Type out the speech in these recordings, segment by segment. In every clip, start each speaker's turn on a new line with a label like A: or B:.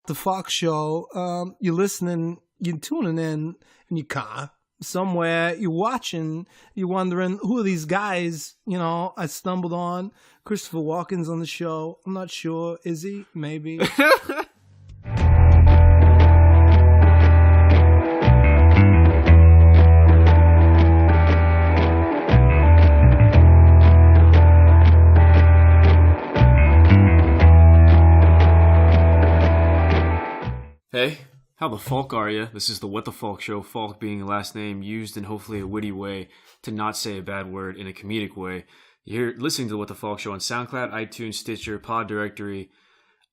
A: The Fox Show. You're listening, you're tuning in your car somewhere. You're watching. You're wondering who are these guys? I stumbled on Christopher Walken's on the show. I'm not sure. Is he? Maybe.
B: Hey, how the Falk are you? This is the What the Falk Show, Falk being a last name used in hopefully a witty way to not say a bad word in a comedic way. You're listening to the What the Falk Show on SoundCloud, iTunes, Stitcher, Pod Directory,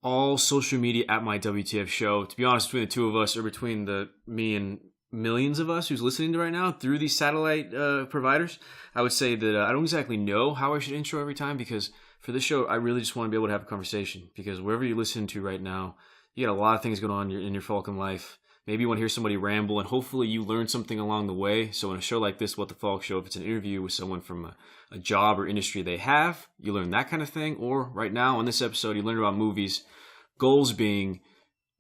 B: all social media at my WTF show. To be honest, between the two of us, or between me and millions of us who's listening to right now through these satellite providers, I would say that I don't exactly know how I should intro every time, because for this show, I really just want to be able to have a conversation, because wherever you listen to right now, you got a lot of things going on in your Falcon life. Maybe you want to hear somebody ramble, and hopefully you learn something along the way. So in a show like this, What the Falk Show, if it's an interview with someone from a job or industry they have, you learn that kind of thing. Or right now on this episode, you learn about movies. Goals being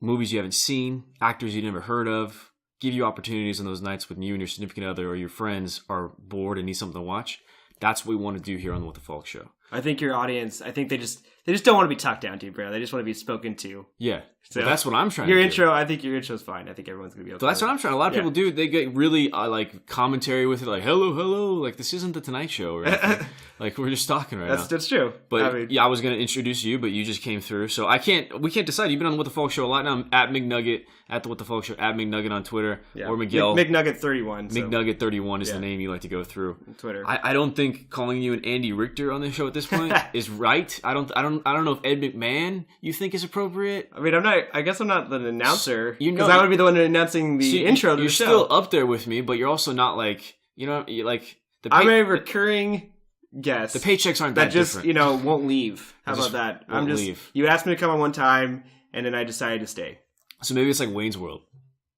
B: movies you haven't seen, actors you never heard of, give you opportunities on those nights when you and your significant other or your friends are bored and need something to watch. That's what we want to do here on the What the Falk Show.
C: I think your audience, I think they just don't want to be talked down to, bro. They just want to be spoken to.
B: Yeah.
C: So
B: that's what I'm trying
C: to do.
B: Your
C: intro, I think your intro's fine. I think everyone's going to be okay.
B: So that's what I'm trying. A lot of people do. They get really like commentary with it, like, hello. Like, this isn't the Tonight Show or anything. Like, we're just talking right now.
C: That's true.
B: But I was going to introduce you, but you just came through. So we can't decide. You've been on the What the Falk Show a lot now. I'm at McNugget, at the What the Falk Show, at McNugget on Twitter, or Miguel.
C: McNugget31.
B: McNugget31 is the name you like to go through.
C: Twitter.
B: I don't think calling you an Andy Richter on the show at this point is right. I don't know if Ed McMahon you think is appropriate.
C: I mean, I guess I'm not the announcer, because I would be the one announcing the intro to the show.
B: You're still up there with me, but you're also not like,
C: I'm a recurring guest.
B: The paychecks aren't that
C: just
B: different.
C: Won't leave. How about that?
B: Leave.
C: You asked me to come on one time, and then I decided to stay.
B: So maybe it's like Wayne's World.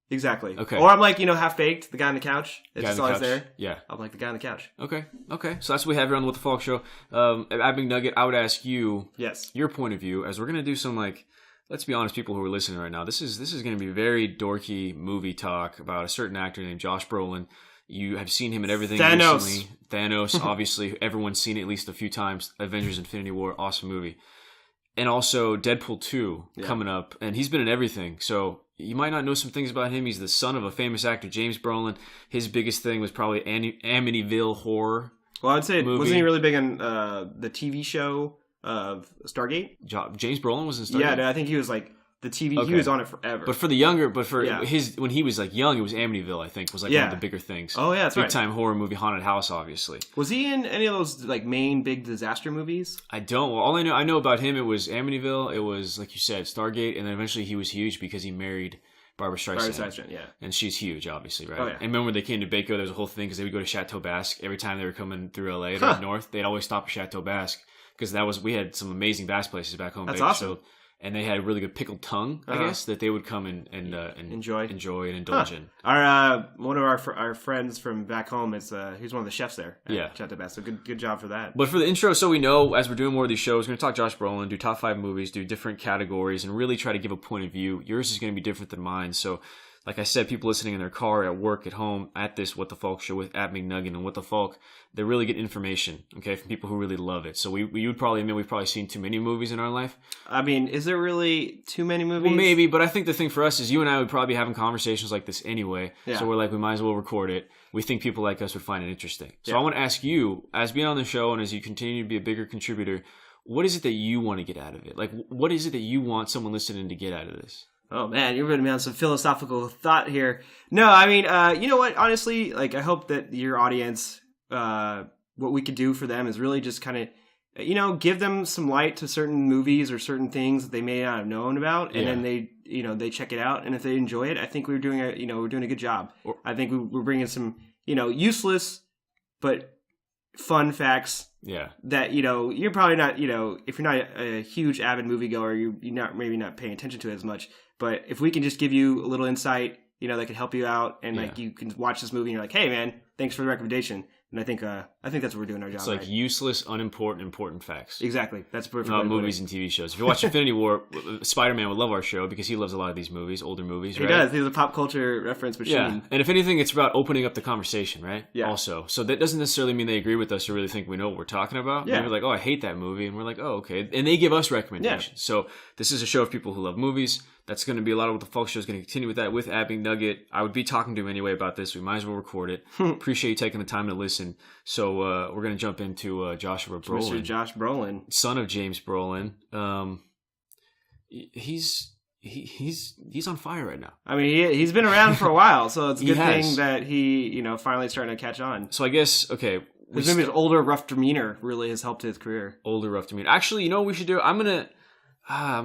C: Exactly.
B: Okay.
C: Or I'm like, half baked, the guy on the couch. It's just always there.
B: Yeah.
C: I'm like the guy on the couch.
B: Okay. So that's what we have here on the What the Falk Show. At McNugget, I would ask you, your point of view, as we're gonna do some let's be honest, people who are listening right now, this is gonna be very dorky movie talk about a certain actor named Josh Brolin. You have seen him in everything recently. Thanos, obviously, everyone's seen it at least a few times. Avengers: Infinity War, awesome movie. And also Deadpool 2 coming up, and he's been in everything. So you might not know some things about him. He's the son of a famous actor, James Brolin. His biggest thing was probably Amityville Horror.
C: Well, I'd say, wasn't he really big on the TV show of Stargate?
B: James Brolin was in Stargate?
C: Yeah, I think he was like the TV. He was on it forever.
B: But for the younger, when he was young, it was Amityville, I think, was one of the bigger things.
C: Oh, yeah, that's
B: Big time horror movie, haunted house, obviously.
C: Was he in any of those main big disaster movies?
B: I don't. Well, all I know about him, it was Amityville, it was, like you said, Stargate, and then eventually he was huge because he married Barbara Streisand.
C: Yeah.
B: And she's huge, obviously, right?
C: Oh, yeah.
B: And remember when they came to Baco, there was a whole thing because they would go to Chateau Basque. Every time they were coming through LA or north, they'd always stop at Chateau Basque because we had some amazing bass places back home.
C: That's
B: Baco,
C: awesome.
B: And they had a really good pickled tongue, I guess, that they would come and
C: enjoy
B: and indulge in.
C: One of our friends from back home he's one of the chefs there. Chateau Basque. So good job for that.
B: But for the intro, so we know as we're doing more of these shows, we're going to talk Josh Brolin, do top 5 movies, do different categories, and really try to give a point of view. Yours is going to be different than mine, so. Like I said, people listening in their car, at work, at home, at this What the Falk Show with at McNugget and What the Falk, they really get information, okay, from people who really love it. So we would probably admit we've probably seen too many movies in our life.
C: I mean, is there really too many movies?
B: Well, maybe, but I think the thing for us is you and I would probably be having conversations like this anyway. Yeah. So we're like, we might as well record it. We think people like us would find it interesting. So I want to ask you, as being on the show and as you continue to be a bigger contributor, what is it that you want to get out of it? Like, what is it that you want someone listening to get out of this?
C: Oh, man, you're putting me on some philosophical thought here. No, I mean, you know what? Honestly, I hope that your audience, what we could do for them is really just kind of, give them some light to certain movies or certain things that they may not have known about. And then they check it out. And if they enjoy it, I think we're doing a good job. I think we're bringing some, useless but fun facts.
B: Yeah.
C: That, you're probably not, if you're not a huge avid moviegoer, you're maybe not paying attention to it as much. But if we can just give you a little insight, that could help you out, and you can watch this movie and you're like, hey man, thanks for the recommendation. And I think that's what we're doing our job.
B: It's like
C: right.
B: useless, unimportant, important facts.
C: Exactly. That's perfect.
B: About movies and TV shows. If you watch Infinity War, Spider-Man would love our show because he loves a lot of these movies, older movies, right?
C: He does. He's a pop culture reference machine.
B: Yeah. And if anything, it's about opening up the conversation, right?
C: Yeah.
B: Also. So that doesn't necessarily mean they agree with us or really think we know what we're talking about.
C: Yeah.
B: Maybe like, oh, I hate that movie. And we're like, oh, okay. And they give us recommendations.
C: Yeah.
B: So this is a show of people who love movies. That's going to be a lot of what the Folk Show is going to continue with that with Abby Nugget. I would be talking to him anyway about this. We might as well record it. Appreciate you taking the time to listen. So we're going to jump into Joshua Brolin.
C: Mr. Josh Brolin.
B: Son of James Brolin. He's on fire right now.
C: I mean, he's been around for a while, so it's a good
B: has.
C: thing that he, finally starting to catch on.
B: So I guess, okay.
C: Maybe his older, rough demeanor really has helped his career.
B: Older, rough demeanor. Actually, you know what we should do? I'm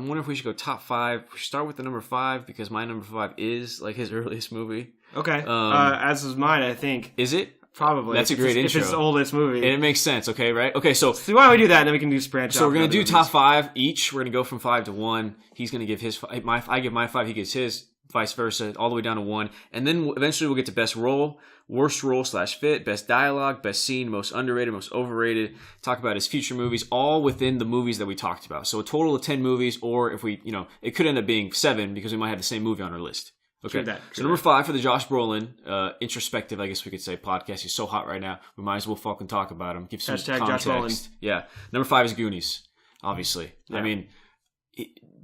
B: wondering if we should go top 5. We should start with the number 5 because my number 5 is like his earliest movie.
C: Okay. As is mine, I think.
B: Is it?
C: Probably.
B: That's a great intro.
C: If it's his oldest movie.
B: And it makes sense, okay, right? Okay, so
C: why don't we do that, and then we can do branch
B: So we're going to do top 5 each. We're going to go from 5 to 1. He's going to give his, I give my 5, he gives his, vice versa, all the way down to 1. And then eventually we'll get to best role, worst role / fit, best dialogue, best scene, most underrated, most overrated, talk about his future movies, all within the movies that we talked about. So a total of 10 movies, or if we, it could end up being 7 because we might have the same movie on our list. Okay, so number 5 for the Josh Brolin, introspective, I guess we could say, podcast. He's so hot right now. We might as well fucking talk about him. Give some
C: Hashtag
B: context.
C: Josh Brolin.
B: Yeah. Number 5 is Goonies, obviously. Yeah. I mean,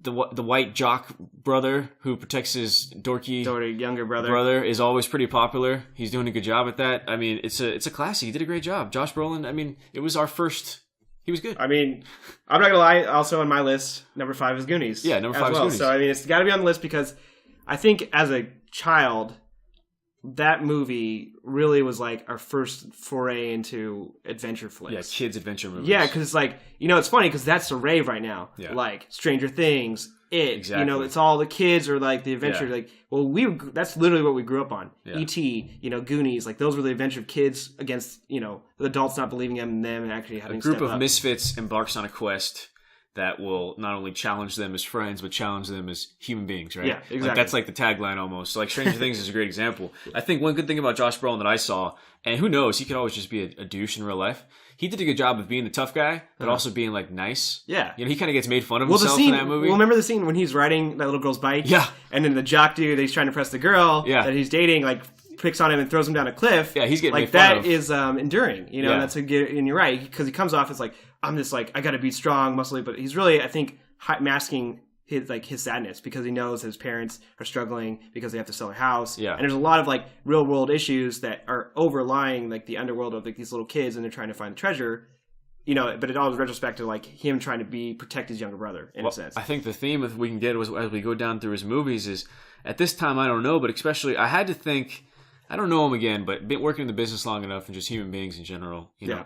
B: the white jock brother who protects his dorky
C: younger brother
B: is always pretty popular. He's doing a good job at that. I mean, it's a classic. He did a great job. Josh Brolin, I mean, it was our first... He was good.
C: I mean, I'm not going to lie. Also on my list, number 5 is Goonies.
B: Yeah, number 5 is Goonies.
C: So, I mean, it's got to be on the list because I think as a child, that movie really was like our first foray into adventure flicks.
B: Yeah, kids' adventure movies.
C: Yeah, because it's like, it's funny because that's the rave right now.
B: Yeah.
C: Like Stranger Things,
B: Exactly.
C: It's all the kids or like the adventure.
B: Yeah.
C: Like, well, that's literally what we grew up on.
B: Yeah.
C: E.T., Goonies, like those were the adventure of kids against, the adults not believing in them and actually having
B: a group
C: step
B: of
C: up.
B: misfits embarks on a quest that will not only challenge them as friends, but challenge them as human beings, right?
C: Yeah, exactly.
B: Like, that's like the tagline almost. So like Stranger Things is a great example. I think one good thing about Josh Brolin that I saw, and who knows, he could always just be a douche in real life. He did a good job of being the tough guy, but also being like nice.
C: Yeah.
B: He kind of gets made fun of himself in that movie.
C: Well, remember the scene when he's riding that little girl's bike?
B: Yeah.
C: And then the jock dude that he's trying to press the girl that he's dating, like, picks on him and throws him down a cliff.
B: Yeah, he's getting
C: like
B: made fun of.
C: that is enduring, and that's a good. And you're right, because he comes off as like, I'm just like, I got to be strong, muscly, but he's really, I think, masking his sadness because he knows his parents are struggling because they have to sell their house.
B: Yeah.
C: And there's a lot of like real world issues that are overlying like the underworld of like these little kids and they're trying to find the treasure. But it all is retrospect to like him trying to protect his younger brother in a sense.
B: I think the theme we can get as we go down through his movies is at this time I don't know, but especially I had to think. I don't know him again, but been working in the business long enough and just human beings in general, know,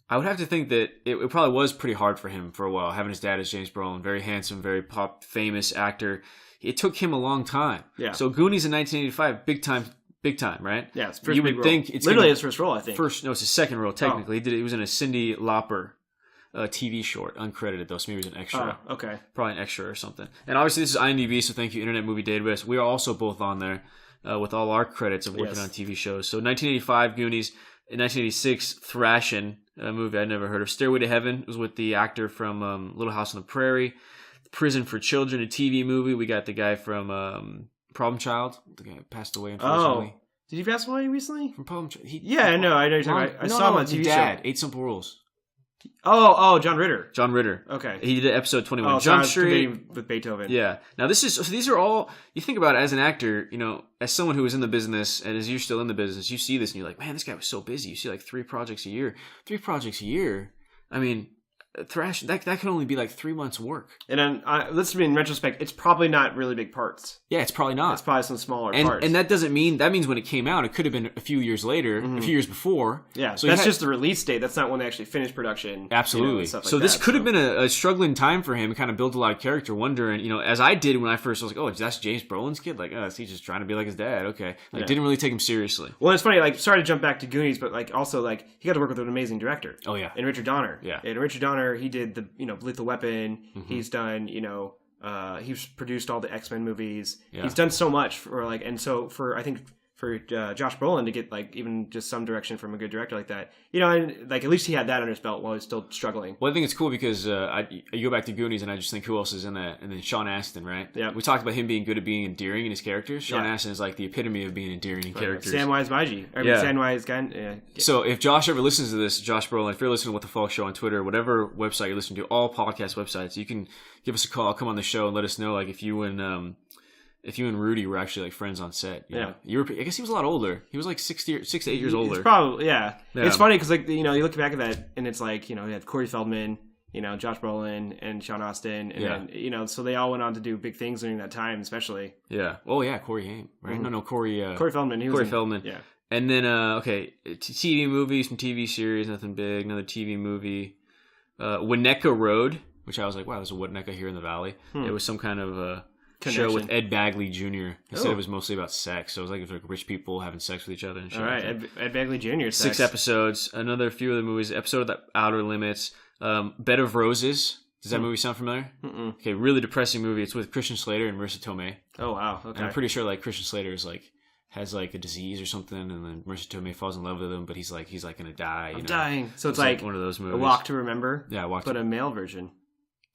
B: I would have to think that it probably was pretty hard for him for a while, having his dad as James Brolin, very handsome, very famous actor. It took him a long time.
C: Yeah.
B: So Goonies in 1985, big time, right?
C: Yeah, it's first
B: you
C: big
B: would
C: role.
B: think it's
C: literally his first role, I think.
B: No, it's his second role technically. He was in a Cyndi Lauper TV short, uncredited though, so maybe it was an extra.
C: Oh, okay.
B: Probably an extra or something. And obviously this is IMDb, so thank you, Internet Movie Database. We are also both on there with all our credits of working on TV shows. So 1985, Goonies. In 1986, Thrashin', a movie I'd never heard of. Stairway to Heaven was with the actor from Little House on the Prairie. Prison for Children, a TV movie. We got the guy from Problem Child. The guy who passed away, unfortunately.
C: Oh. Did he pass away recently?
B: From Problem Child.
C: Yeah, I know. I know you're talking about. I saw him on TV
B: Dad,
C: show.
B: 8 Simple Rules.
C: Oh, John Ritter.
B: John Ritter.
C: Okay.
B: He did episode 21.
C: Oh,
B: Jump Street.
C: With Beethoven.
B: Yeah. Now these are all, you think about it as an actor, as someone who was in the business and as you're still in the business, you see this and you're like, man, this guy was so busy. You see like 3 projects a year. 3 projects a year. I mean, Thrash, that could only be like 3 months work.
C: And then, let's be in retrospect, it's probably not really big parts.
B: Yeah, it's probably not.
C: It's probably some smaller parts.
B: And that means when it came out, it could have been a few years later, a few years before.
C: Yeah, so that's just the release date. That's not when they actually finished production.
B: Absolutely.
C: Stuff like
B: so this
C: that,
B: could have been a struggling time for him. Kind of built a lot of character, wondering, as I did when I first was like, oh, that's James Brolin's kid? Like, oh, is he just trying to be like his dad? Okay. Didn't really take him seriously.
C: Well, it's funny, like, sorry to jump back to Goonies, but like also like he got to work with an amazing director.
B: Oh, yeah.
C: And Richard Donner.
B: Yeah.
C: And Richard Donner, he did the Lethal Weapon. Mm-hmm. He's done, he's produced all the X-Men movies. Yeah. He's done so much for I think for Josh Brolin to get like even just some direction from a good director like that. You know, and like at least he had that under his belt while he was still struggling.
B: Well, I think it's cool because I go back to Goonies and I just think who else is in that? And then Sean Astin, right?
C: Yeah.
B: We talked about him being good at being endearing in his characters. Sean
C: Yeah.
B: Astin is like the epitome of being endearing in characters.
C: Samwise Gamgee.
B: Yeah.
C: Samwise Gan. Yeah.
B: So if Josh ever listens to this, Josh Brolin, if you're listening to What the Falk Show on Twitter, whatever website you're listening to, all podcast websites, you can give us a call, come on the show, and let us know like if you and Rudy were actually like friends on set. You know? I guess he was a lot older. He was like 6 to 8 years older.
C: It's probably It's funny because like you know you look back at that and it's like you know you had Corey Feldman, you know Josh Brolin and Sean Astin, and then, you know so they all went on to do big things during that time, especially.
B: Yeah. Oh yeah, Corey Haim, right?
C: Mm-hmm.
B: No, Corey
C: Feldman.
B: Feldman.
C: Yeah.
B: And then TV movies, some TV series, nothing big. Another TV movie, Winnetka Road, which I was like, wow, there's a Winnetka here in the Valley. It was some kind of show with Ed Bagley Jr. He said it was mostly about sex. So it was like, rich people having sex with each other and shit.
C: All right,
B: like
C: Ed Bagley Jr.
B: 6 episodes. Another few of the movies. Episode of The Outer Limits. Bed of Roses. Does that movie sound familiar? Mm-mm. Okay, really depressing movie. It's with Christian Slater and Marissa Tomei.
C: Oh wow. Okay.
B: And I'm pretty sure like Christian Slater is like has like a disease or something, and then Marissa Tomei falls in love with him, but he's gonna die.
C: I'm dying. So it's
B: like one of those movies.
C: A Walk to Remember.
B: Yeah,
C: but a male version.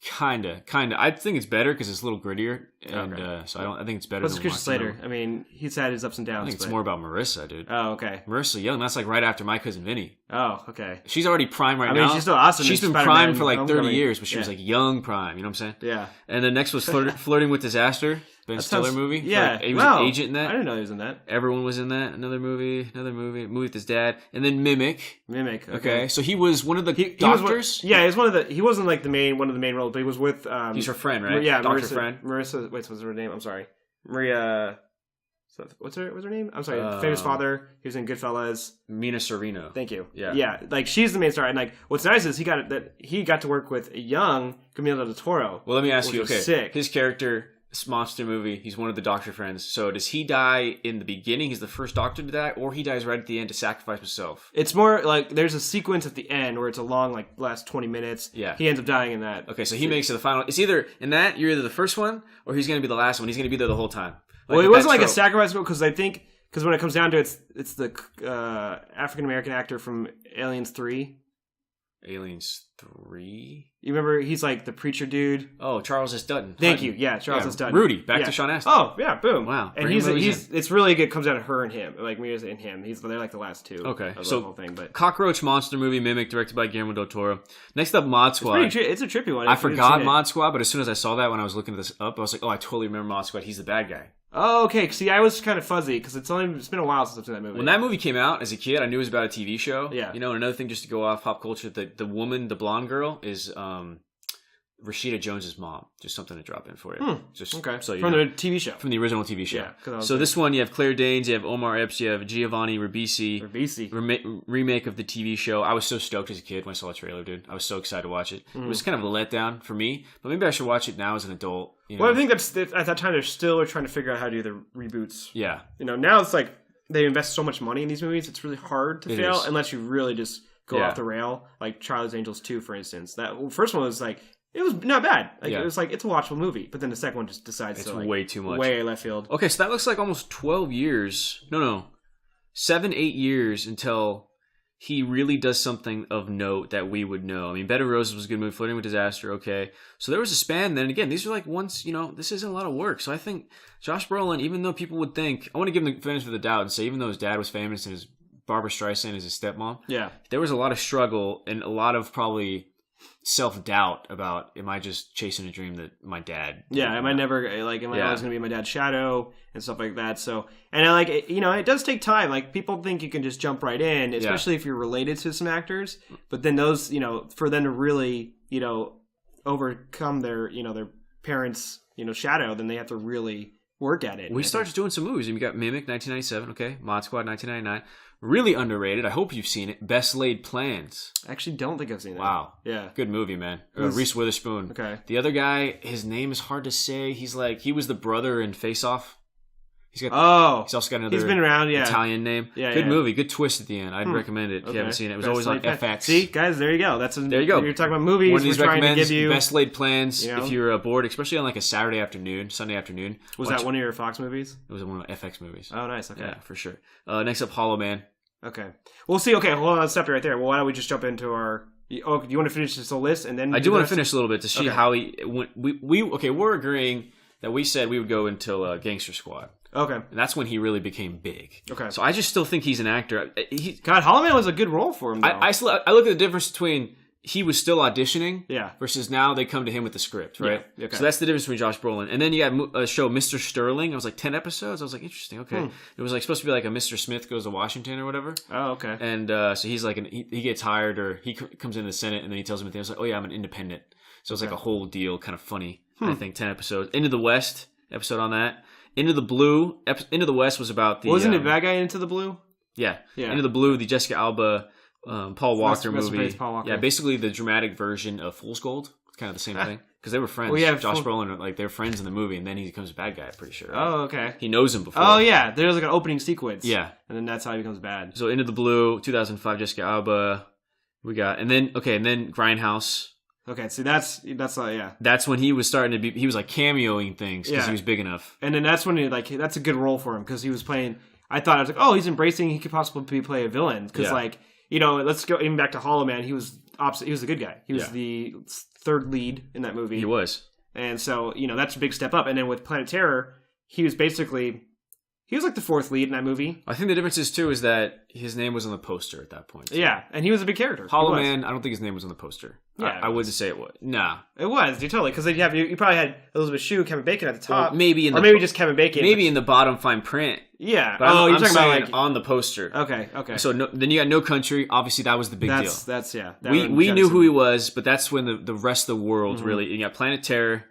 B: Kinda. I think it's better because it's a little grittier, and I think it's better.
C: What's
B: than
C: Christian Slater? I mean, he's had his ups and downs.
B: I think it's more about Marissa, dude.
C: Oh, okay.
B: Marissa Young. That's like right after My Cousin Vinny.
C: Oh, okay.
B: She's already prime now.
C: I mean, she's still awesome.
B: She's been prime for like 30 years, but she was like young prime. You know what I'm saying?
C: Yeah.
B: And then next was Flirting with Disaster. Ben Stiller movie.
C: Yeah.
B: He was an agent in that.
C: I didn't know he was in that.
B: Everyone was in that. Another movie with his dad. And then Mimic. Okay. So he was one of the doctors?
C: He was one of the, he wasn't like one of the main roles, but he was with,
B: he's her friend, right?
C: Yeah.
B: Doctor
C: Marissa,
B: friend.
C: Marissa, what's her name? I'm sorry. Maria, what's her name? I'm sorry. Famous Father. He was in Goodfellas.
B: Mina Sorino.
C: Thank you.
B: Yeah.
C: Yeah. Like she's the main star. And like, what's nice is he got to work with a young Camilo del Toro.
B: Well, let me ask you, okay.
C: Sick.
B: His character, this monster movie, he's one of the doctor friends. So does he die in the beginning? He's the first doctor to die, or he dies right at the end to sacrifice himself?
C: It's more like there's a sequence at the end where it's a long, like, last 20 minutes.
B: Yeah.
C: He ends up dying in that.
B: Okay, so he makes it the final. It's either in that, you're either the first one, or he's going to be the last one. He's going to be there the whole time.
C: Well, it wasn't like a sacrifice because I think, because when it comes down to it, it's the African-American actor from Aliens 3.
B: Aliens 3?
C: You remember he's like the preacher dude?
B: Oh, Charles S. Dutton.
C: Thank you. Yeah, Charles S. Dutton.
B: Rudy. Back to Sean Astin.
C: Oh, yeah, boom.
B: Wow.
C: And he's it's really good. It comes down to her and him. Like Mia's and him. They're like the last two.
B: Okay.
C: Of
B: so
C: the whole thing, but
B: Cockroach Monster movie, Mimic, directed by Guillermo del Toro. Next up, Mod Squad.
C: It's a trippy one.
B: I forgot Mod Squad, but as soon as I saw that when I was looking this up, I was like, oh, I totally remember Mod Squad. He's the bad guy.
C: Oh, okay. See, I was kind of fuzzy because it's been a while since I've seen that movie.
B: When that movie came out as a kid, I knew it was about a TV show.
C: Yeah.
B: You know, and another thing just to go off pop culture, the woman, the blonde girl, is Rashida Jones's mom. Just something to drop in for you. Just
C: okay.
B: So
C: from the TV show.
B: From the original TV show.
C: Yeah.
B: So this one, you have Claire Danes, you have Omar Epps, you have Giovanni Ribisi. Remake of the TV show. I was so stoked as a kid when I saw the trailer, dude. I was so excited to watch it. It was kind of a letdown for me, but maybe I should watch it now as an adult. You know?
C: Well, I think that's at that time they're still trying to figure out how to do the reboots.
B: Yeah.
C: You know, now it's like they invest so much money in these movies, it's really hard to fail unless you really just go off the rail. Like Charlie's Angels 2, for instance. That first one was like, it was not bad. Like it was like, it's a watchable movie. But then the second one just decides
B: it's
C: to like,
B: way too much.
C: Way left field.
B: Okay, so that looks like almost 12 years. No. 7, 8 years until he really does something of note that we would know. I mean, Bed of Roses was a good movie. Flirting with Disaster, okay. So there was a span then. Again, these are like once, this isn't a lot of work. So I think Josh Brolin, even though people would think, I want to give him the benefit of the doubt and say, even though his dad was famous and his Barbara Streisand is his stepmom, there was a lot of struggle and a lot of probably self-doubt about, am I just chasing a dream that my dad
C: am I never like, am I always going to be my dad's shadow and stuff like that. So, and I like, it does take time. Like people think you can just jump right in, especially if you're related to some actors, but then those, for them to really, overcome their, their parents, shadow, then they have to really work at it.
B: We started doing some movies. We got Mimic, 1997, okay. Mod Squad, 1999. Really underrated. I hope you've seen it. Best Laid Plans.
C: I actually don't think I've seen that.
B: Wow.
C: Yeah.
B: Good movie, man. Reese Witherspoon.
C: Okay.
B: The other guy, his name is hard to say. He was the brother in Face Off. He's also got another
C: he's been around, yeah.
B: Italian name.
C: Yeah,
B: good movie, good twist at the end. I'd recommend it if you haven't seen it. It was always on FX.
C: See, guys, there you go.
B: There you go.
C: You're talking about movies.
B: One of these
C: we're trying to
B: recommends
C: give you
B: best laid plans if you're bored, especially on like a Sunday afternoon.
C: Was that one of your Fox movies?
B: It was one of my FX movies.
C: Oh, nice. Okay,
B: yeah, for sure. Next up, Hollow Man.
C: Okay, we'll see. Okay, hold on, let's stop right there. Well, why don't we just jump into our? Oh, you want to finish this whole list and then
B: I do want to finish a little bit to see how he. We're agreeing that we said we would go until Gangster Squad.
C: Okay.
B: And that's when he really became big.
C: Okay.
B: So I just still think he's an actor.
C: God, Hollow Man was a good role for him, though.
B: I look at the difference between he was still auditioning versus now they come to him with the script, right?
C: Yeah. Okay.
B: So that's the difference between Josh Brolin. And then you got a show, Mr. Sterling. It was like 10 episodes. I was like, interesting. Okay. It was like supposed to be like a Mr. Smith Goes to Washington or whatever.
C: Oh, okay.
B: And so he's like, he gets hired or he comes into the Senate and then he tells him at the end, it's like, oh yeah, I'm an independent. So it's like a whole deal, kind of funny. I think 10 episodes. Into the West episode on that. Into the Blue. Into the West was about the...
C: Wasn't it Bad Guy Into the Blue?
B: Yeah. Into the Blue, the Jessica Alba, Paul Walker movie.
C: Paul Walker.
B: Yeah, basically the dramatic version of Fool's Gold. It's kind of the same thing. Because they were friends.
C: Well, yeah,
B: Josh Brolin, like, they're friends in the movie, and then he becomes a bad guy, I'm pretty sure. Right?
C: Oh, okay.
B: He knows him before.
C: Oh, yeah. There's like an opening sequence.
B: Yeah.
C: And then that's how he becomes bad.
B: So Into the Blue, 2005, Jessica Alba. We got... And then Grindhouse.
C: Okay, so that's yeah.
B: That's when he was starting to be. He was like cameoing things because he was big enough.
C: And then that's when that's a good role for him because he was playing. I thought I was like, oh, he's embracing. He could possibly play a villain because let's go even back to Hollow Man. He was opposite. He was the good guy. He was the third lead in that movie.
B: He was,
C: and so that's a big step up. And then with Planet Terror, he was basically. He was like the fourth lead in that movie.
B: I think the difference is too is that his name was on the poster at that point.
C: Yeah, and he was a big character.
B: Hollow Man, I don't think his name was on the poster.
C: Yeah,
B: I wouldn't say it was. Nah,
C: it was. You totally because you probably had Elizabeth Shue, Kevin Bacon at the top,
B: or maybe just
C: Kevin Bacon,
B: maybe in the bottom fine print.
C: Yeah.
B: But you're talking about like on the poster.
C: Okay.
B: So then you got No Country. Obviously, that was the big deal.
C: That's
B: we knew who he was, but that's when the rest of the world really. You got Planet Terror.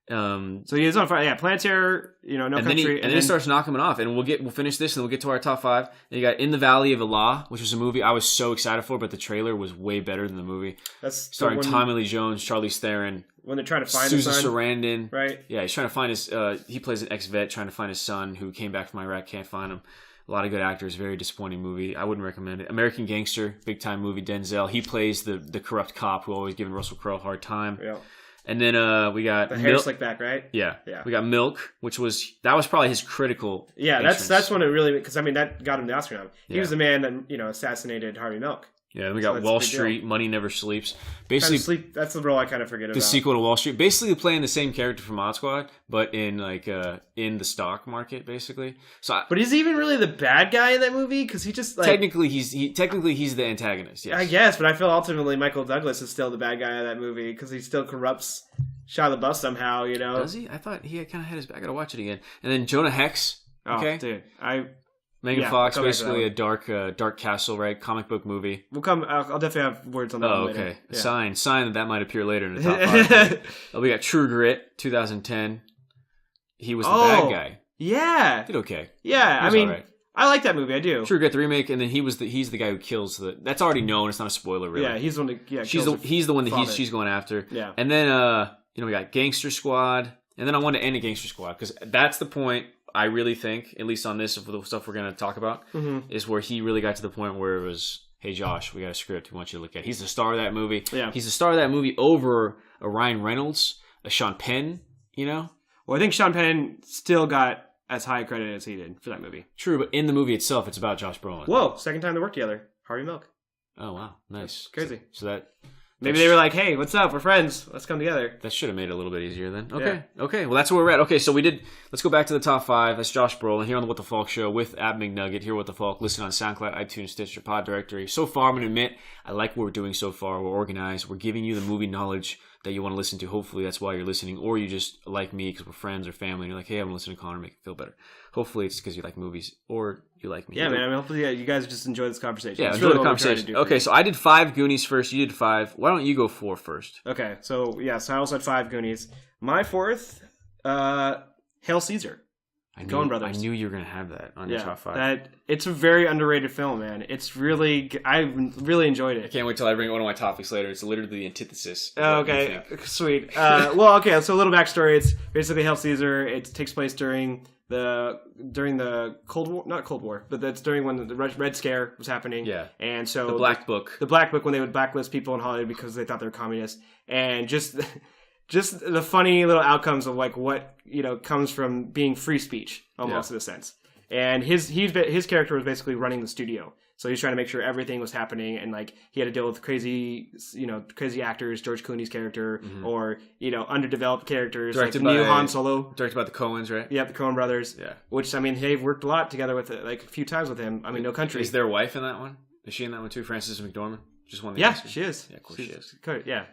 C: So he is on fire. Yeah, Planet Terror, No Country.
B: And then he starts knocking them off. And we'll finish this and we'll get to our top 5. And you got In the Valley of Allah, which was a movie I was so excited for, but the trailer was way better than the movie.
C: That's
B: starring Tommy Lee Jones, Charlize Theron.
C: When they're trying to find
B: Susan
C: his son.
B: Sarandon.
C: Right.
B: Yeah, he's trying to find his he plays an ex-vet trying to find his son who came back from Iraq, can't find him. A lot of good actors, very disappointing movie. I wouldn't recommend it. American Gangster, big time movie, Denzel. He plays the corrupt cop who always giving Russell Crowe a hard time.
C: Yeah.
B: And then we got
C: the hair slick back, right?
B: Yeah. We got Milk, which was probably his critical.
C: Yeah, that's when it really because that got him the Oscar. He was the man that assassinated Harvey Milk.
B: Yeah, then we got Wall Street, Money Never Sleeps. Basically,
C: that's the role I kind of forget about.
B: The sequel to Wall Street, basically playing the same character from Mod Squad, but in in the stock market, basically.
C: But is he even really the bad guy in that movie? Because he just
B: technically he's the antagonist. Yes.
C: I guess, but I feel ultimately Michael Douglas is still the bad guy in that movie because he still corrupts Shia LaBeouf somehow.
B: Does he? I thought he kind of had his back. I gotta watch it again. And then Jonah Hex. Okay,
C: dude,
B: Megan Fox, basically a dark castle, right? Comic book movie.
C: We'll come. I'll definitely have words on that.
B: Oh,
C: later.
B: Okay. Yeah. Sign that might appear later in the top 5. We got True Grit, 2010. He was the bad guy.
C: Yeah.
B: Did okay.
C: Yeah, I mean, right. I like that movie. I do.
B: True Grit, the remake, and then he's the guy who kills the. That's already known. It's not a spoiler, really.
C: Yeah, he's the one.
B: He's the one that she's going after.
C: Yeah.
B: And then we got Gangster Squad, and then I want to end a Gangster Squad because that's the point. I really think, at least on this, of the stuff we're going to talk about, is where he really got to the point where it was, hey, Josh, we got a script we want you to look at. He's the star of that movie.
C: Yeah.
B: He's the star of that movie over a Ryan Reynolds, a Sean Penn,
C: Well, I think Sean Penn still got as high credit as he did for that movie.
B: True, but in the movie itself, it's about Josh Brolin.
C: Whoa, second time they worked together. Harvey Milk.
B: Oh, wow. Nice.
C: That's crazy.
B: So that...
C: Maybe they were like, hey, what's up? We're friends. Let's come together.
B: That should have made it a little bit easier then. Okay. Yeah. Okay. Well, that's where we're at. Okay, so let's go back to the top 5. That's Josh Brolin here on the What the Falk Show with Ab McNugget. Here What the Falk. Listen on SoundCloud, iTunes, Stitcher, Pod Directory. So far, I'm going to admit, I like what we're doing so far. We're organized. We're giving you the movie knowledge that you want to listen to. Hopefully, that's why you're listening. Or you just like me because we're friends or family. And you're like, hey, I want to listen to Connor, make it feel better. Hopefully, it's because you like movies or you like me.
C: Yeah, man. I mean, hopefully, you guys just enjoy this conversation.
B: Yeah, enjoy the conversation. Okay, so I did 5 Goonies first. You did 5. Why don't you go 4 first?
C: Okay, so I also had 5 Goonies. My 4th, Hail Caesar. Coen Brothers.
B: I knew you were going to have that on your top 5.
C: It's a very underrated film, man. It's really, I really enjoyed it.
B: I can't wait till I bring one of my topics later. It's literally the antithesis.
C: Oh, okay, sweet. Well, okay, so a little backstory. It's basically Hail Caesar. It takes place during the Cold War, not Cold War, but that's during when the Red Scare was happening.
B: Yeah.
C: And so
B: the Black Book.
C: The Black Book, when they would blacklist people in Hollywood because they thought they were communists. And just the funny little outcomes of like what, comes from being free speech almost in a sense. And his character was basically running the studio. So he was trying to make sure everything was happening, and like he had to deal with crazy actors, George Clooney's character, or underdeveloped characters
B: Directed
C: like the new
B: by
C: Han Solo.
B: Directed by the Coens, right?
C: Yep, the Coen brothers.
B: Yeah.
C: Which, I mean, they've worked a lot together with it, like a few times with him. I mean, No Country.
B: Is their wife in that one? Is she in that one too? Frances McDormand? Just won the
C: Yeah,
B: Oscar?
C: she is.
B: Yeah, of course she is.
C: Yeah.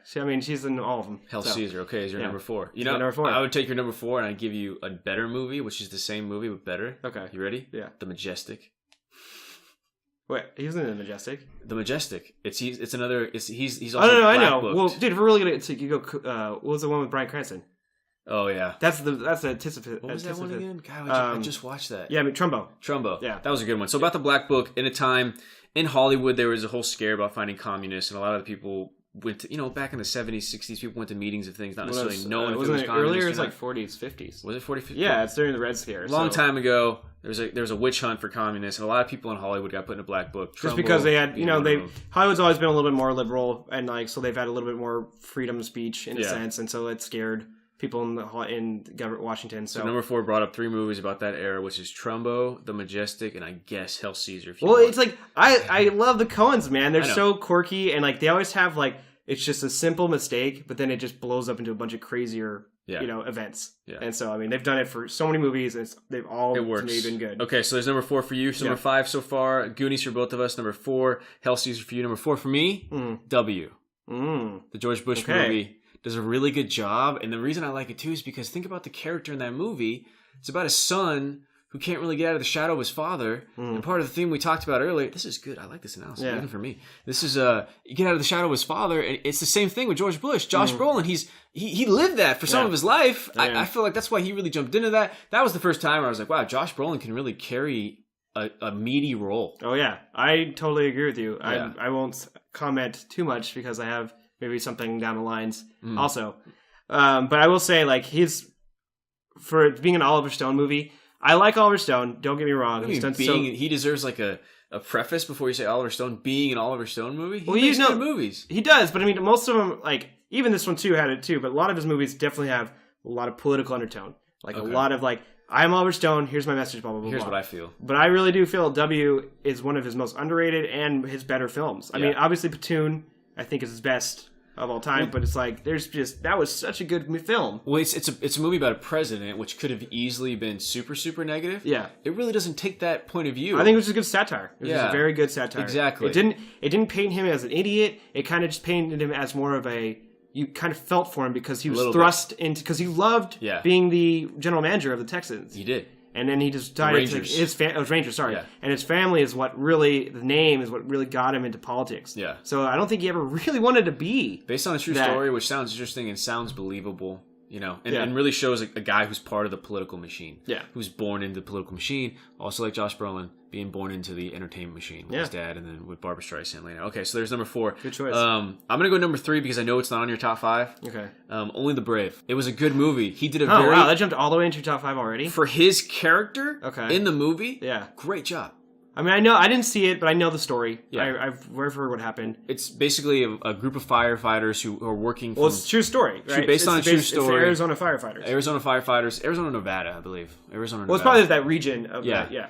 C: She's in all of them.
B: Hail Caesar. Okay, is your number 4.
C: Number 4.
B: I would take your number 4 and I'd give you a better movie, which is the same movie but better.
C: Okay.
B: You ready?
C: Yeah.
B: The Majestic.
C: Wait, he was in The Majestic?
B: The Majestic. He's also
C: I know.
B: black-booked.
C: Well, dude, if we're really gonna you go, what was the one with Bryan Cranston?
B: Oh yeah.
C: That's the anticipate.
B: What was that one again? God, I just watched that.
C: Yeah, I mean Trumbo.
B: Yeah. That was a good one. So about the Black Book, in a time in Hollywood there was a whole scare about finding communists, and a lot of the people went to, back in the 70s, 60s, people went to meetings of things, not necessarily knowing if it was communist.
C: Earlier it was like 40s, 50s.
B: Was it 40s, 50s?
C: Yeah, it's during the Red Scare.
B: Long time ago, there was a witch hunt for communists, and a lot of people in Hollywood got put in a black book.
C: Just because they had, Hollywood's always been a little bit more liberal, and like so they've had a little bit more freedom of speech in a sense, and so it scared people in Washington. So
B: number 4 brought up 3 movies about that era, which is Trumbo, The Majestic, and I guess Hail Caesar.
C: It's like I love the Coens, man. They're so quirky, and like they always have like it's just a simple mistake, but then it just blows up into a bunch of crazier events. Yeah. And so, I mean, they've done it for so many movies, and they've all been good.
B: Okay, so there's number 4 for you. So number 5 so far. Goonies for both of us. Number 4, Hail Caesar for you. Number 4 for me, W. The George Bush movie does a really good job. And the reason I like it, too, is because think about the character in that movie. It's about a son who can't really get out of the shadow of his father. And part of the theme we talked about earlier, this is good. I like this analysis, even for me. This is, you get out of the shadow of his father, and it's the same thing with George Bush. Josh Brolin, he lived that for some of his life. I feel like that's why he really jumped into that. That was the first time where I was like, wow, Josh Brolin can really carry a meaty role.
C: Oh, yeah. I totally agree with you. Yeah. I won't comment too much because I have maybe something down the lines also. But I will say, like, for being an Oliver Stone movie, I like Oliver Stone. Don't get me wrong.
B: He deserves like a preface before you say Oliver Stone being an Oliver Stone movie. He makes good movies.
C: He does, but I mean, most of them, like even this one too, had it too. But a lot of his movies definitely have a lot of political undertone. Like a lot of like, I'm Oliver Stone. Here's my message. Blah blah blah.
B: Here's what I feel.
C: But I really do feel W is one of his most underrated and his better films. I mean, obviously Platoon, I think is his best of all time, but it's like that was such a good film.
B: Well, it's a movie about a president, which could have easily been super super negative.
C: Yeah,
B: it really doesn't take that point of view.
C: I think it was just good satire. It was just a very good satire.
B: Exactly.
C: It didn't paint him as an idiot. It kind of just painted him as more of you kind of felt for him because he was thrust into because he loved being the general manager of the Texans.
B: He did.
C: And then he just died. It was Rangers, sorry. Yeah. And his family is what really got him into politics.
B: Yeah.
C: So I don't think he ever really wanted to be.
B: Based on a true story, which sounds interesting and sounds believable, and really shows a guy who's part of the political machine. Yeah. Who's born into the political machine, also like Josh Brolin, being born into the entertainment machine with his dad and then with Barbra Streisand later. Okay, so there's number 4.
C: Good choice.
B: I'm going to go number 3 because I know it's not on your top 5.
C: Okay.
B: Only the Brave. It was a good movie. He did
C: wow, that jumped all the way into your top 5 already?
B: For his character in the movie, great job.
C: I mean, I didn't see it, but I know the story. Yeah. I've heard what happened.
B: It's basically a group of firefighters who are working
C: Well, it's a true story, right?
B: Based on a true story.
C: It's Arizona firefighters.
B: Arizona, Nevada, I believe. Well,
C: it's probably that region of that, yeah.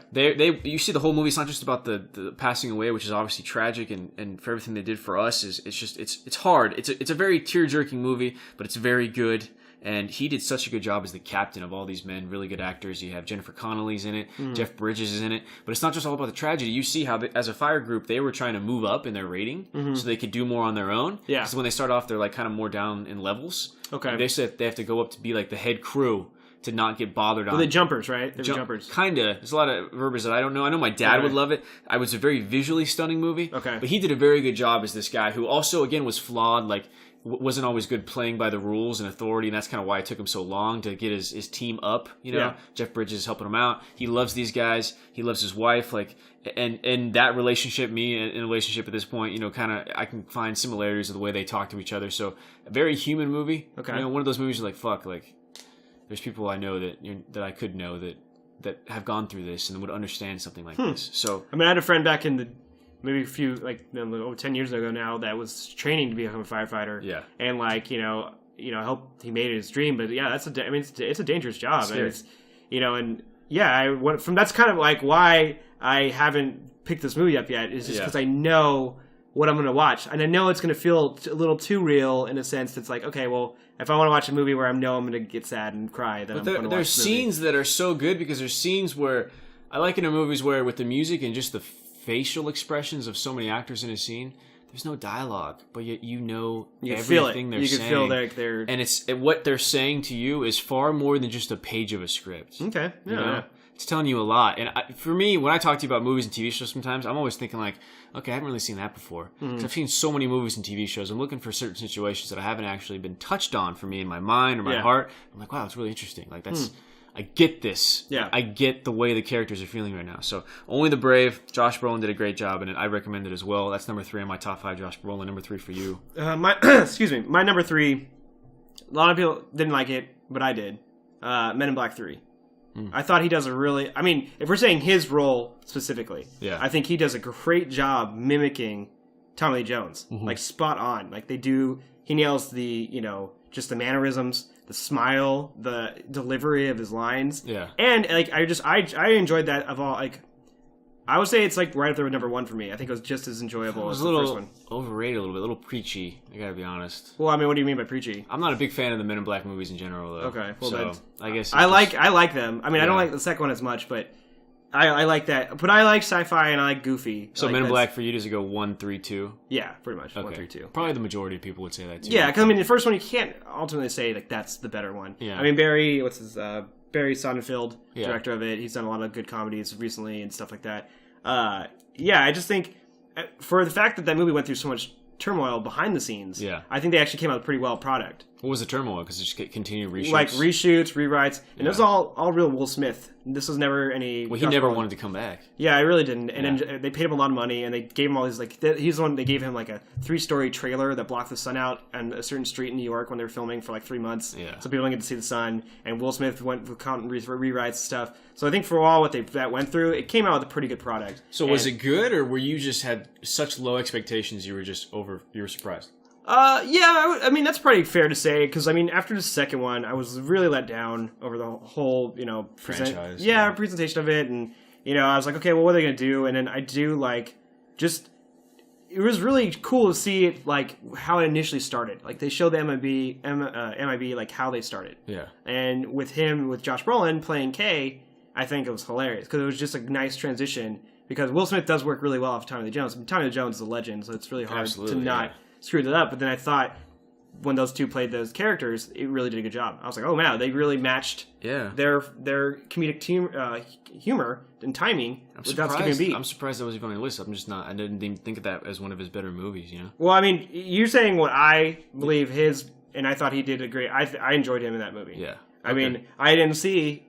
B: You see the whole movie, it's not just about the passing away, which is obviously tragic, and for everything they did for us, it's hard. It's a very tear-jerking movie, but it's very good. And he did such a good job as the captain of all these men, really good actors. You have Jennifer Connelly's in it, Jeff Bridges is in it. But it's not just all about the tragedy. You see how, as a fire group, they were trying to move up in their rating so they could do more on their own. Yeah. Because when they start off, they're like kind of more down in levels. Okay. And they said they have to go up to be like the head crew to not get bothered on.
C: Well, the jumpers, right? They're jumpers.
B: Kinda. There's a lot of verbiage that I don't know. I know my dad would love it. It was a very visually stunning movie.
C: Okay.
B: But he did a very good job as this guy who also, again, was flawed. Like, wasn't always good playing by the rules and authority, and that's kind of why it took him so long to get his team up.
C: Yeah.
B: Jeff Bridges is helping him out. He loves these guys. He loves his wife. Like, and that relationship, me in a relationship at this point, kind of I can find similarities of the way they talk to each other. So a very human movie.
C: Okay.
B: One of those movies you're like, fuck, like there's people I know that I could know that have gone through this and would understand something like this. So
C: I mean, I had a friend back in the maybe a few over 10 years ago now that was training to become a firefighter.
B: Yeah.
C: And I hope he made it his dream. But yeah, it's a dangerous job. And it's and yeah, that's kind of like why I haven't picked this movie up yet. Is just because I know what I'm going to watch, and I know it's going to feel a little too real in a sense. That's like, okay, well, if I want to watch a movie where I know I'm going to get sad and cry, then I'm going to watch.
B: There's scenes that are so good because there's scenes where I like in movies where with the music and just the facial expressions of so many actors in a scene, there's no dialogue, but yet
C: you
B: everything
C: feel it.
B: they're
C: you
B: saying.
C: You can feel they're
B: and what they're saying to you is far more than just a page of a script.
C: Okay, yeah.
B: It's telling you a lot. And for me, when I talk to you about movies and TV shows sometimes, I'm always thinking like, okay, I haven't really seen that before. Because I've seen so many movies and TV shows. I'm looking for certain situations that I haven't actually been touched on for me in my mind or my heart. I'm like, wow, it's really interesting. Like that's... I get this.
C: Yeah.
B: I get the way the characters are feeling right now. So, Only the Brave, Josh Brolin did a great job in it. I recommend it as well. That's number 3 on my top 5, Josh Brolin. Number 3 for you.
C: Excuse me. My number 3, a lot of people didn't like it, but I did. Men in Black 3. I thought he does if we're saying his role specifically, I think he does a great job mimicking Tommy Lee Jones. Like, spot on. Like, he nails just the mannerisms, the smile, the delivery of his lines.
B: Yeah.
C: And I enjoyed that of all. Like, I would say it's like right up there with number 1 for me. I think it was just as enjoyable as the first one.
B: Overrated a little bit, a little preachy. I gotta be honest.
C: Well, I mean, what do you mean by preachy?
B: I'm not a big fan of the Men in Black movies in general, though.
C: Okay, well,
B: so I guess
C: I like them. I mean, I don't like the second one as much, but I like that. But I like sci-fi and I like goofy.
B: So Men in Black for you, does it go 1, 3, 2?
C: Yeah, pretty much.
B: Okay.
C: 1, 3, 2.
B: Probably the majority of people would say that too.
C: Yeah, because I mean, the first one you can't ultimately say like that's the better one.
B: Yeah.
C: I mean, Barry Sonnenfeld, director of it. He's done a lot of good comedies recently and stuff like that. I just think for the fact that movie went through so much turmoil behind the scenes, I think they actually came out with a pretty well product.
B: What was the turmoil? Because it just continued reshoots?
C: Like reshoots, rewrites, and it was all real Will Smith. This was never any...
B: Well, he never wanted to come back.
C: Yeah, I really didn't. And then they paid him a lot of money, and they gave him all these, he's the one, they gave him like a 3-story trailer that blocked the sun out on a certain street in New York when they were filming for like 3 months.
B: Yeah.
C: So people didn't get to see the sun, and Will Smith went with content rewrites and stuff. So I think for all what that went through, it came out with a pretty good product.
B: So was it good, or were you just had such low expectations you were surprised?
C: I mean, that's pretty fair to say, because, I mean, after the second one, I was really let down over the whole,
B: franchise.
C: Presentation of it, and, I was like, okay, well, what are they going to do? And then I do, it was really cool to see it, how it initially started. Like, they showed the MIB, how they started.
B: Yeah.
C: And with Josh Brolin playing K, I think it was hilarious, because it was just a nice transition, because Will Smith does work really well off Tommy Lee Jones. I mean, Tommy Lee Jones is a legend, so it's really hard to not... screwed it up, but then I thought when those two played those characters, it really did a good job. I was like, oh wow, they really matched their comedic humor and timing without skipping a beat.
B: I'm surprised that was even on your list. I didn't even think of that as one of his better movies,
C: Well, I mean, you're saying what I believe and I thought he did a great, I enjoyed him in that movie.
B: Yeah.
C: I mean, I didn't see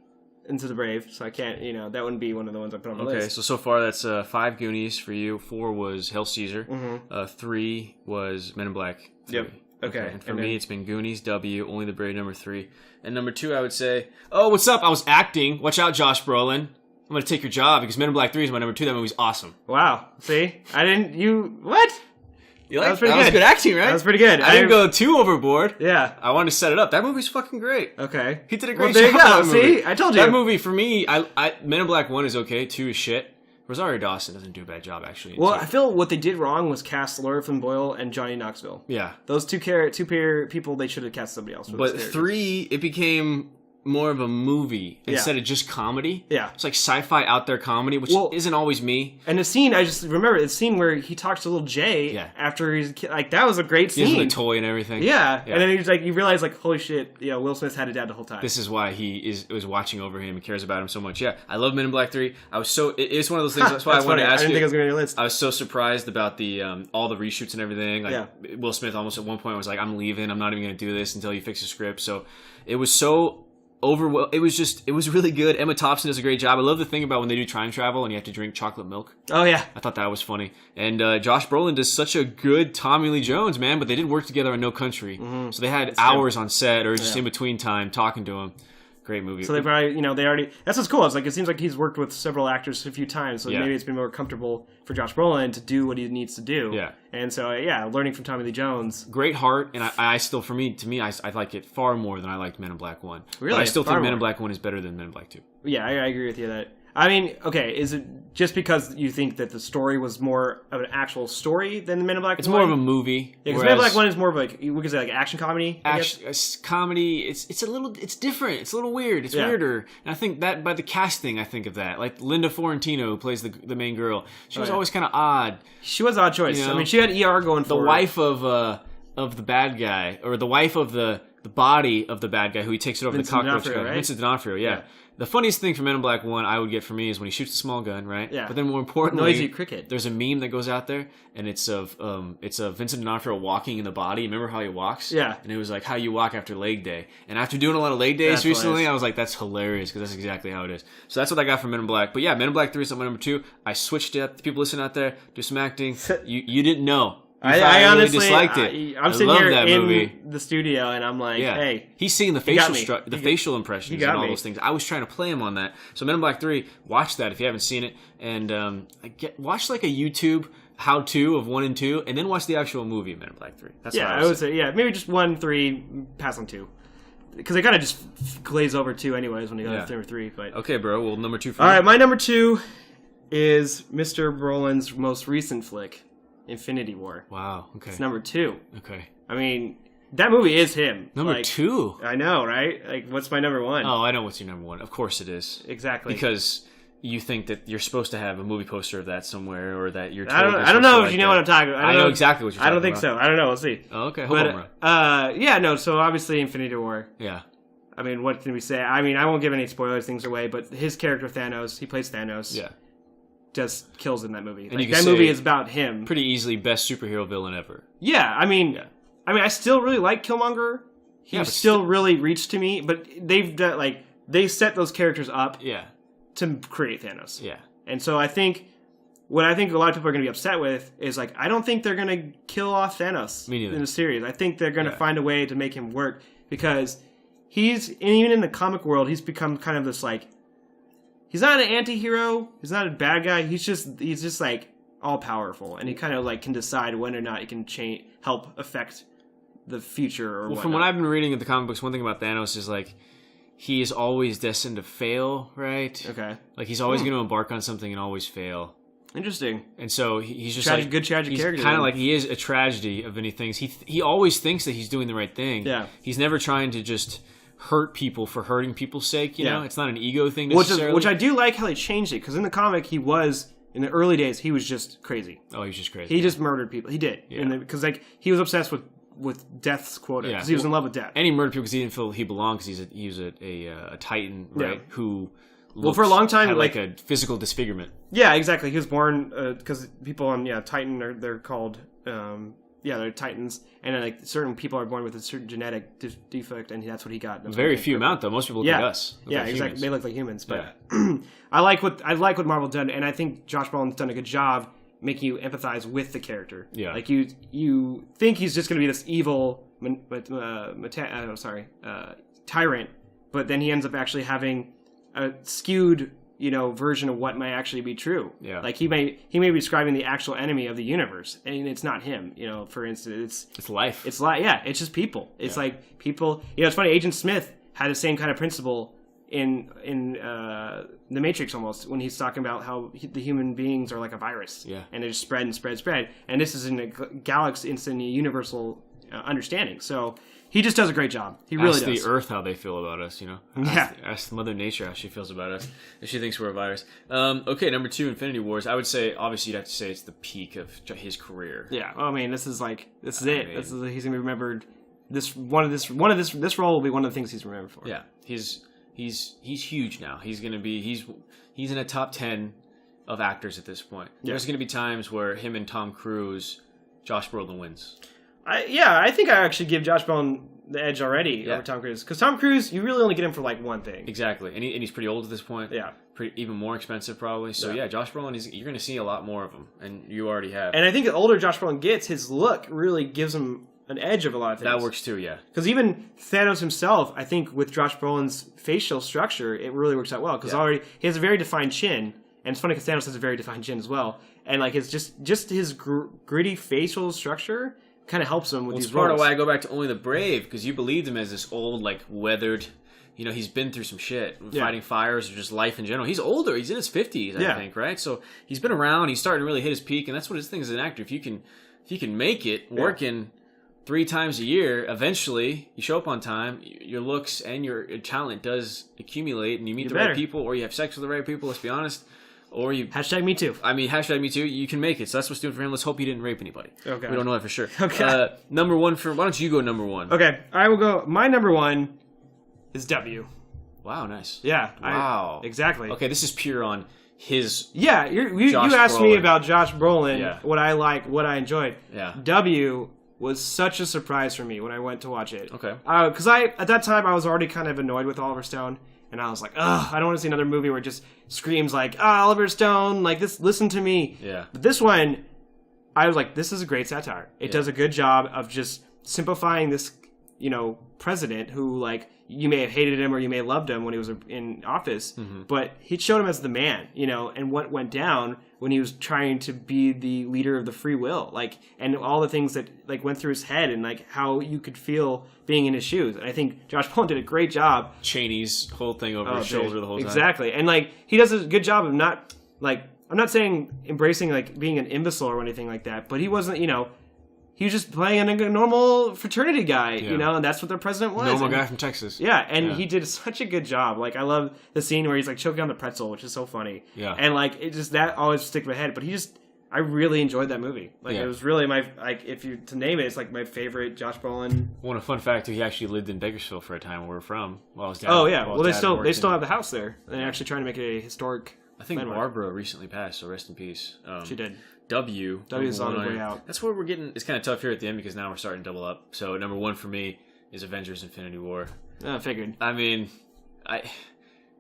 C: Into the Brave, so I can't, that wouldn't be one of the ones I put on the list.
B: Okay, so far that's 5 Goonies for you, 4 was Hail Caesar, 3 was Men in Black 3.
C: Yep. Okay.
B: And for me, it's been Goonies, W, Only the Brave, number 3. And number 2, I would say, oh, what's up? I was acting. Watch out, Josh Brolin. I'm going to take your job because Men in Black 3 is my number 2. That movie's awesome.
C: Wow. See? What?
B: That was good acting, right?
C: That was pretty good.
B: I didn't go too overboard.
C: Yeah.
B: I wanted to set it up. That movie's fucking great.
C: Okay.
B: He did a great
C: job. There you go.
B: Movie.
C: See? I told you.
B: That movie, for me, Men in Black 1 is okay. 2 is shit. Rosario Dawson doesn't do a bad job, actually.
C: Well, I feel what they did wrong was cast Laura Flynn Boyle and Johnny Knoxville.
B: Yeah.
C: Those two pair people, they should have cast somebody else.
B: But 3, it became more of a movie instead of just comedy.
C: Yeah.
B: It's like sci-fi out there comedy, which isn't always me.
C: And the scene, I just remember the scene where he talks to little Jay after he's like, that was a great scene.
B: He has the toy and everything.
C: Yeah. And then he's like, you realize like, holy shit, Will Smith had a dad the whole time.
B: This is why he was watching over him and cares about him so much. Yeah, I love Men in Black 3. It's one of those things. That's why I wanted to ask you.
C: I didn't think it was going to be on your list.
B: I was so surprised about the all the reshoots and everything. Like Will Smith almost at one point was like, I'm leaving. I'm not even going to do this until you fix the script. So it was so it was really good. Emma Thompson does a great job. I love the thing about when they do time travel and you have to drink chocolate milk.
C: Oh yeah,
B: I thought that was funny. And Josh Brolin does such a good Tommy Lee Jones, man. But they did work together on No Country, so they had hours on set or just in between time talking to him. Great movie.
C: So they probably, they already. That's what's cool. It's like it seems like he's worked with several actors a few times, so maybe it's been more comfortable for Josh Brolin to do what he needs to do.
B: Yeah.
C: And so learning from Tommy Lee Jones.
B: Great heart, and I still, to me, I like it far more than I liked Men in Black 1.
C: Really,
B: but I still think Men in Black 1 is better than Men in Black 2.
C: Yeah, I agree with you that. I mean, okay, is it just because you think that the story was more of an actual story than the Men in Black 1?
B: It's more of a movie.
C: Yeah, because Men in Black 1 is more of like, we could say like action comedy.
B: Comedy, it's different. It's a little weird. It's weirder. And I think that by the casting, I think of that. Like Linda Fiorentino, who plays the main girl. She was always kind of odd.
C: She was an odd choice. I mean, she had ER going for her.
B: The wife of the bad guy, or the wife of the body of the bad guy who he takes it over
C: Vincent
B: the cockroach
C: D'Onofrio,
B: guy.
C: right?
B: Vincent D'Onofrio, yeah. The funniest thing from Men in Black 1 I would get for me is when he shoots a small gun, right?
C: Yeah.
B: But then more importantly,
C: noisy cricket.
B: There's a meme that goes out there, and it's of Vincent D'Onofrio walking in the body. Remember how he walks?
C: Yeah.
B: And it was like how you walk after leg day. And after doing a lot of leg days recently, I was like, that's hilarious because that's exactly how it is. So that's what I got from Men in Black. But yeah, Men in Black 3 is my number 2. I switched it up. The people listening out there, do some acting. You didn't know.
C: I honestly
B: really disliked it.
C: I'm sitting here
B: that
C: in
B: movie.
C: the studio and I'm like, hey,
B: he's seeing the facial impressions and all those things. I was trying to play him on that. So Men in Black 3, watch that if you haven't seen it, and watch like a YouTube how-to of 1 and 2, and then watch the actual movie of Men in Black 3. That's what
C: I would say. Yeah, maybe just 1, 3, pass on 2. Because they kind of just glaze over 2 anyways when they go to 3. But
B: okay, bro. Well, number 2 for
C: all
B: you.
C: right, my number 2 is Mr. Brolin's most recent flick, Infinity War.
B: Wow. Okay.
C: It's number 2.
B: Okay.
C: I mean, that movie is him.
B: Number 2.
C: I know, right? Like, what's my number 1?
B: Oh, I know what's your number 1. Of course it is.
C: Exactly.
B: Because you think that you're supposed to have a movie poster of that somewhere, or that you're.
C: I don't know if you know what I'm talking about.
B: I know exactly what you're talking about.
C: I don't think so. I don't know. We'll see.
B: Oh, okay. Hold on, bro.
C: Yeah, no. So obviously, Infinity War.
B: Yeah.
C: I mean, what can we say? I mean, I won't give any spoilers, things away, but his character Thanos, he plays Thanos.
B: Yeah.
C: Just kills in that movie.
B: And
C: that movie is about him.
B: Pretty easily best superhero villain ever.
C: Yeah, I mean, I still really like Killmonger. He still really reached to me, but they've done, they set those characters up to create Thanos.
B: Yeah.
C: And so I think what I think a lot of people are going to be upset with is I don't think they're going to kill off Thanos in the series. I think they're going to find a way to make him work because even in the comic world, he's become kind of this he's not an anti-hero. He's not a bad guy. He's just all powerful, and he kind of can decide when or not he can help affect the future. Or
B: from what I've been reading in the comic books, one thing about Thanos is he is always destined to fail, right?
C: Okay.
B: He's always going to embark on something and always fail.
C: Interesting.
B: And so he's just
C: good tragic character.
B: He's kind of he is a tragedy of many things. He always thinks that he's doing the right thing.
C: Yeah.
B: He's never trying to just hurt people for hurting people's sake. You know, it's not an ego thing necessarily.
C: Which I do like how they changed it because in the comic in the early days he was just crazy.
B: Oh, he was just crazy.
C: He just murdered people. He did.
B: Yeah.
C: Because he was obsessed with death's quota because he was in love with death.
B: And he murdered people because he didn't feel he belonged because he was a Titan, right? Who
C: for a long time
B: had a physical disfigurement.
C: Yeah, exactly. He was born because people on Titan they're called they're Titans, and then certain people are born with a certain genetic defect, and that's what he got.
B: Very few amount though. Most people look like us.
C: Exactly.
B: Humans.
C: They look like humans, but I like what Marvel done, and I think Josh Brolin's done a good job making you empathize with the character.
B: Yeah,
C: you think he's just going to be this evil, tyrant, but then he ends up actually having a skewed version of what might actually be true.
B: Yeah.
C: He may be describing the actual enemy of the universe, and it's not him. For instance,
B: it's life.
C: It's it's just people. It's people. It's funny. Agent Smith had the same kind of principle in the Matrix almost when he's talking about how the human beings are like a virus.
B: Yeah. And
C: they just spread and spread, spread. And this is in a galaxy. It's in a universal understanding. So he just does a great job. He really
B: Ask
C: does.
B: the Earth how they feel about us, you know? Ask Mother Nature how she feels about us. If she thinks we're a virus. Okay, number 2, Infinity Wars. I would say, obviously, you'd have to say it's the peak of his career.
C: Yeah. Well, I mean, this is it. He's gonna be remembered. This role will be one of the things he's remembered for.
B: Yeah. He's huge now. He's gonna be he's in a top 10 of actors at this point.
C: Yeah.
B: There's gonna be times where him and Tom Cruise, Josh Brolin wins.
C: I think I actually give Josh Brolin the edge already over Tom Cruise, because Tom Cruise, you really only get him for like one thing.
B: Exactly, and he's pretty old at this point.
C: Yeah,
B: even more expensive probably. So yeah, Josh Brolin, you're going to see a lot more of him, and you already have.
C: And I think the older Josh Brolin gets, his look really gives him an edge of a lot of things.
B: That works too, yeah.
C: Because even Thanos himself, I think with Josh Brolin's facial structure, it really works out well. Because already he has a very defined chin, and it's funny because Thanos has a very defined chin as well. And like it's just his gritty facial structure kind of helps him with these roles.
B: Part of why I go back to Only the Brave, because you believed him as this old, like weathered. You know, he's been through some shit, fighting fires or just life in general. He's older. He's in his 50s, I think, right? So he's been around. He's starting to really hit his peak, and that's what his thing as an actor. If you can make it working 3 times a year, eventually you show up on time. Your looks and your talent does accumulate, and you meet the right people, or you have sex with the right people. Let's be honest. Or you
C: #me too.
B: I mean, #me too. You can make it. So that's what's doing for him. Let's hope he didn't rape anybody.
C: Okay.
B: We don't know that for sure.
C: Okay.
B: Number 1 for. Why don't you go number 1?
C: Okay, I will go. My number 1 is W.
B: Wow, nice.
C: Yeah.
B: Wow.
C: Exactly.
B: Okay, this is pure on his.
C: Yeah, you asked me about Josh Brolin, what I like, what I enjoyed.
B: Yeah.
C: W was such a surprise for me when I went to watch it.
B: Okay.
C: Because at that time I was already kind of annoyed with Oliver Stone. And I was like, ugh, I don't want to see another movie where it just screams like, Oliver Stone, like this, listen to me.
B: Yeah.
C: But this one, I was like, this is a great satire. It does a good job of just simplifying this, president who, like, you may have hated him or you may have loved him when he was in office, but he showed him as the man, and what went down when he was trying to be the leader of the free will, like, and all the things that like went through his head and like how you could feel being in his shoes. And I think Josh Brolin did a great job.
B: Cheney's whole thing over his shoulder the whole time.
C: Exactly, and like he does a good job of not like, I'm not saying embracing like being an imbecile or anything like that, but he wasn't, he was just playing a normal fraternity guy, and that's what the president was.
B: Normal guy from Texas.
C: Yeah, and he did such a good job. Like, I love the scene where he's like choking on the pretzel, which is so funny.
B: Yeah.
C: And like, it just, that always stick in my head. But I really enjoyed that movie. Like, it was really to name it, it's like my favorite Josh Brolin.
B: One fun fact: he actually lived in Bakersfield for a time where we're from. While his dad.
C: Oh yeah, well they still have the house there. They're actually trying to make it a historic.
B: I think Barbara recently passed, so rest in peace.
C: She did.
B: W
C: is on the way out.
B: That's where we're getting. It's kind of tough here at the end because now we're starting to double up. So number 1 for me is Avengers: Infinity War.
C: I figured.
B: I mean,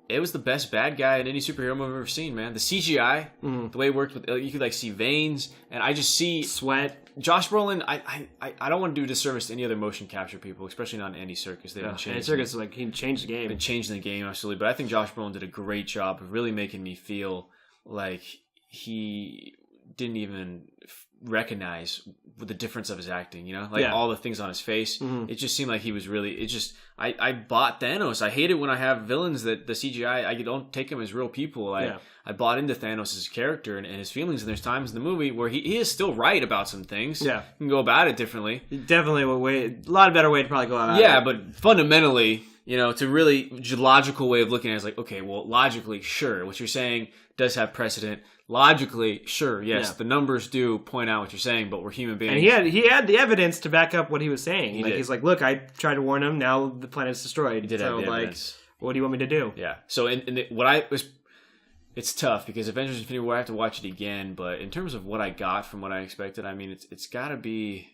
B: it was the best bad guy in any superhero movie I've ever seen, man. The CGI, the way it worked with, you could like see veins, and I just see
C: sweat.
B: Josh Brolin, I don't want to do disservice to any other motion capture people, especially not Andy Serkis. They haven't changed.
C: Andy Serkis, like, he changed the game.
B: Been changing the game, absolutely. But I think Josh Brolin did a great job of really making me feel like he didn't even recognize the difference of his acting, all the things on his face. It just seemed like he was really, I bought Thanos. I hate it when I have villains that the CGI, I don't take them as real people. I bought into Thanos' character and his feelings, and there's times in the movie where he is still right about some things. Yeah. You can go about it differently.
C: Definitely a lot better way to probably go about it.
B: Yeah, but fundamentally, to really logical way of looking at it is like, okay, well, logically, sure, what you're saying does have precedent. Logically, sure, yes, the numbers do point out what you're saying, but we're human beings.
C: And he had the evidence to back up what he was saying. He's like, look, I tried to warn him. Now the planet's destroyed.
B: He did have the evidence.
C: What do you want me to do?
B: Yeah. So it's tough because Avengers: Infinity War, I have to watch it again. But in terms of what I got from what I expected, I mean, it's got to be,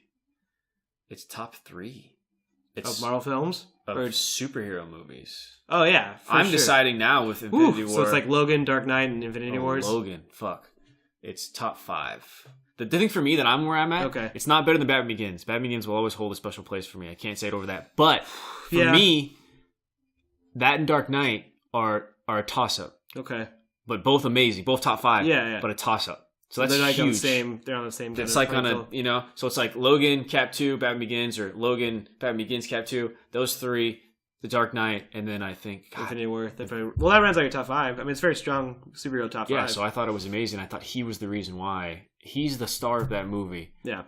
B: it's top 3.
C: Of Marvel films?
B: Of superhero movies.
C: Oh, yeah.
B: I'm deciding now with Infinity War.
C: So it's like Logan, Dark Knight, and Infinity Wars?
B: Logan. Fuck. It's top 5. The thing for me that I'm where I'm at, it's not better than Batman Begins. Batman Begins will always hold a special place for me. I can't say it over that. But for me, that and Dark Knight are a toss-up.
C: Okay.
B: But both amazing. Both top 5.
C: Yeah.
B: But a toss-up. So that's
C: they're like
B: huge.
C: They're on the same.
B: It's like on a, so it's like Logan, Cap 2, Batman Begins, or Logan, Batman Begins, Cap 2. Those 3, The Dark Knight, and then I think
C: Infinity War. Well, that runs like a top 5. I mean, it's very strong superhero top 5.
B: Yeah, so I thought it was amazing. I thought he was the reason why. He's the star of that movie.
C: Yeah.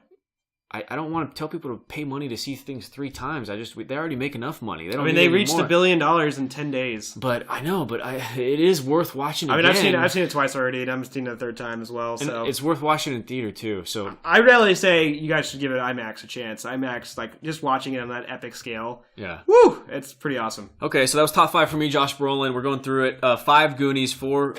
B: I don't want to tell people to pay money to see things 3 times. They already make enough money. They don't
C: I mean,
B: need
C: they
B: any
C: reached
B: more.
C: $1 billion in 10 days.
B: But I know, it is worth watching.
C: I mean,
B: again.
C: I've seen it twice already, and I'm seeing it a third time as well. So
B: And it's worth watching in theater too. So
C: I'd really say you guys should give it IMAX a chance. IMAX, like just watching it on that epic scale.
B: yeah.
C: Woo! It's pretty awesome.
B: Okay, so that was top 5 for me, Josh Brolin. We're going through it. 5 Goonies, 4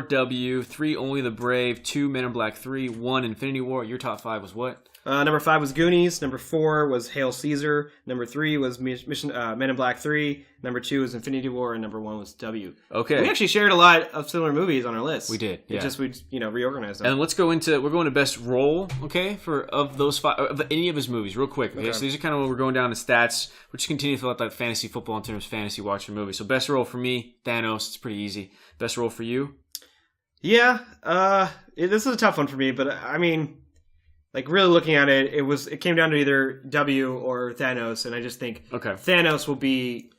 B: W, 3 Only the Brave, 2 Men in Black 3, 1 Infinity War. Your top 5 was what?
C: Number 5 was Goonies. Number 4 was Hail Caesar. Number 3 was Mission Men in Black 3. Number 2 was Infinity War, and number 1 was W.
B: Okay.
C: We actually shared a lot of similar movies on our list.
B: We did, yeah.
C: We reorganized them.
B: And we're going to best role, okay, of those 5, of any of his movies, real quick. Okay, so these are kind of what we're going down to stats. We're just continue to fill out that fantasy football in terms of fantasy watching movies. So best role for me, Thanos. It's pretty easy. Best role for you?
C: Yeah, this is a tough one for me, but I mean, like really looking at it, it came down to either W or Thanos, and I just think Thanos will be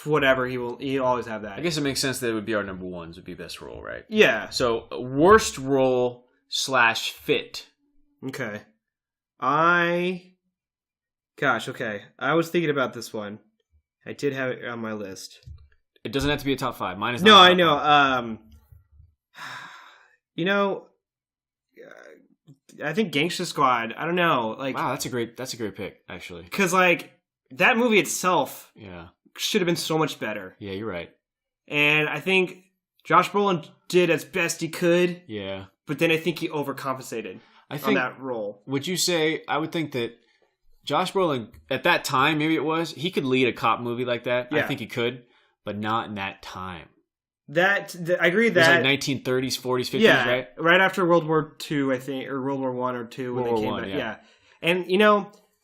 C: whatever he'll always have that.
B: I guess it makes sense that it would be our number ones would be best role, right?
C: Yeah.
B: So worst role / fit.
C: Okay. Okay. I was thinking about this one. I did have it on my list.
B: It doesn't have to be a top 5. Mine is
C: no,
B: not.
C: I know. I think Gangsta Squad. I don't know. Like,
B: wow, that's a great pick, actually.
C: Because like that movie itself,
B: yeah,
C: should have been so much better.
B: Yeah, you're right.
C: And I think Josh Brolin did as best he could.
B: Yeah,
C: but then I think he overcompensated on that role.
B: Would you say? I would think that Josh Brolin at that time, maybe it was, he could lead a cop movie like that. Yeah. I think he could, but not in that time.
C: I agree that
B: it was like 1930s, 40s, 50s, right?
C: Right after World War II, I think, or World War I or II when they came back. Yeah. And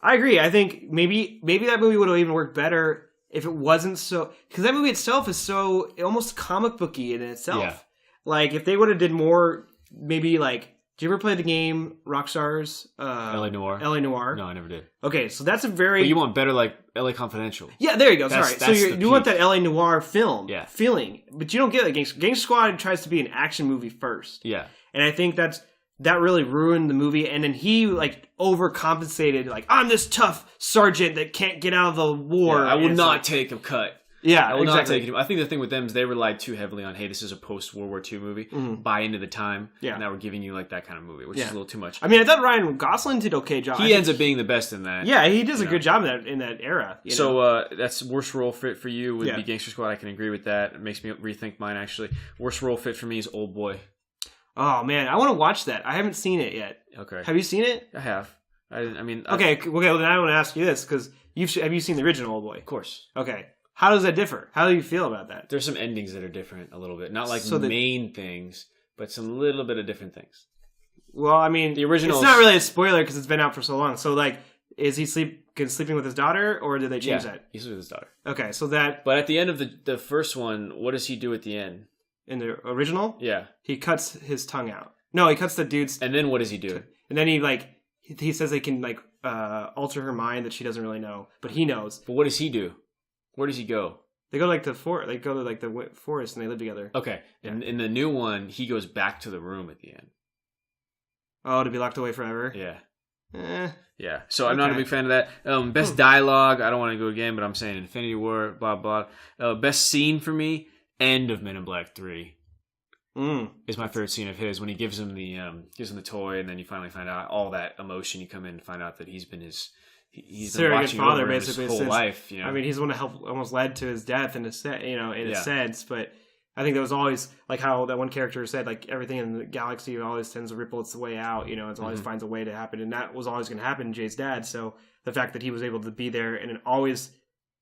C: I agree. I think maybe that movie would have even worked better if it wasn't so, because that movie itself is so almost comic booky in itself. Yeah. Like if they would have did more, maybe like. Did you ever play the game Rockstar's?
B: L.A. Noire.
C: L.A. Noire?
B: No, I never did.
C: Okay, so that's a very...
B: But you want better like L.A. Confidential.
C: Yeah, there you go. Sorry. So you want that L.A. Noire feeling. But you don't get it. Gangsta Squad tries to be an action movie first.
B: Yeah.
C: And I think that really ruined the movie. And then he like overcompensated. Like, I'm this tough sergeant that can't get out of the war.
B: Yeah, I will not take a cut.
C: Yeah,
B: I will not take it. I think the thing with them is they relied too heavily on, hey, this is a post-World War II movie. Mm-hmm. Buy into the time. Yeah. And now we're giving you like that kind of movie, which is a little too much.
C: I mean, I thought Ryan Gosling did okay job.
B: He ends up being the best in that.
C: Yeah, he does a good job in that era.
B: So that's worst role fit for you would be Gangster Squad. I can agree with that. It makes me rethink mine, actually. Worst role fit for me is Old Boy.
C: Oh, man. I want to watch that. I haven't seen it yet.
B: Okay.
C: Have you seen it?
B: I have.
C: Okay, well, then I want to ask you this, because have you seen the original Old Boy?
B: Of course.
C: Okay. How does that differ? How do you feel about that?
B: There's some endings that are different a little bit. Not like main things, but some little bit of different things.
C: Well, I mean, the original. It's not really a spoiler because it's been out for so long. So, like, is he sleeping with his daughter, or did they change that?
B: He's with his daughter.
C: Okay, so that.
B: But at the end of the first one, what does he do at the end?
C: In the original?
B: Yeah.
C: He cuts his tongue out. No, he cuts the dude's.
B: And then what does he do?
C: And then he says they can alter her mind that she doesn't really know, but he knows.
B: But what does he do? Where does he go?
C: They go to the forest and they live together.
B: Okay. Yeah. And in the new one, he goes back to the room at the end.
C: Oh, to be locked away forever?
B: Yeah. Yeah. So I'm not a big fan of that. Best dialogue, I don't want to go again, but I'm saying Infinity War, blah, blah. Best scene for me, end of Men in Black 3. Is my favorite scene of his when he gives him the toy, and then you finally find out all that emotion. You come in and find out that he's been been watching father over basically his whole life. I mean, he's the one that almost led to his death in a sense. But I think that was always like how that one character said, like everything in the galaxy always tends to ripple its way out. It always finds a way to happen, and that was always going to happen to Jay's dad. So the fact that he was able to be there and it always,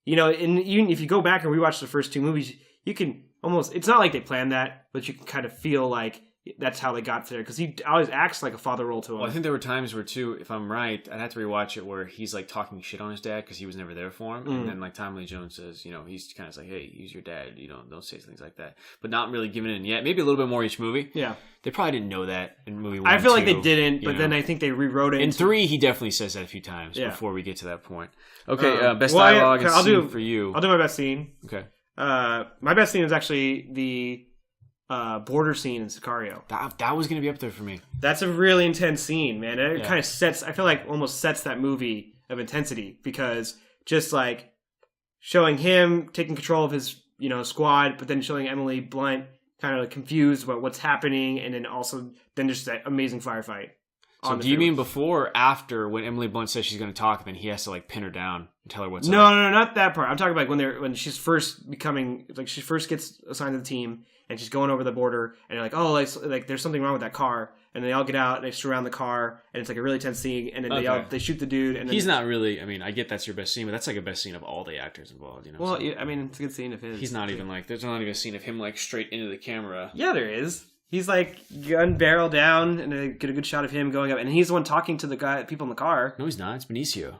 B: and even if you go back and rewatch the first two movies, you can almost. It's not like they planned that, but you can kind of feel like. That's how they got there, because he always acts like a father role to him. Well, I think there were times where, too, if I'm right, I'd have to rewatch it, where he's like talking shit on his dad because he was never there for him, and then like Tommy Lee Jones says, he's kind of like, hey, he's your dad, don't say things like that, but not really giving it in yet. Maybe a little bit more each movie.
C: Yeah,
B: they probably didn't know that in movie 1.
C: I feel like they didn't, but then I think they rewrote it.
B: In 3, he definitely says that a few times before we get to that point. Okay, best dialogue and scene for you.
C: I'll do my best scene.
B: Okay,
C: my best scene is actually border scene in Sicario.
B: That was going to be up there for me.
C: That's a really intense scene, man. It kind of sets, I feel like almost sets that movie of intensity, because just like showing him taking control of his, squad, but then showing Emily Blunt kind of confused about what's happening, and then just that amazing firefight.
B: So do you mean before or after, when Emily Blunt says she's going to talk, and then he has to like pin her down and tell her what's up?
C: No, not that part. I'm talking about when she's first becoming, like, she first gets assigned to the team, and she's going over the border, and they're like, oh, like there's something wrong with that car, and they all get out and they surround the car, and it's like a really tense scene, and then they shoot the dude, and then,
B: he's not really. I mean, I get that's your best scene, but that's like a best scene of all the actors involved.
C: Well, yeah, I mean, it's a good scene of his.
B: He's not even like. There's not even a scene of him like straight into the camera.
C: Yeah, there is. He's like gun barrel down, and they get a good shot of him going up, and he's the one talking to the people in the car.
B: No, he's not. It's Benicio.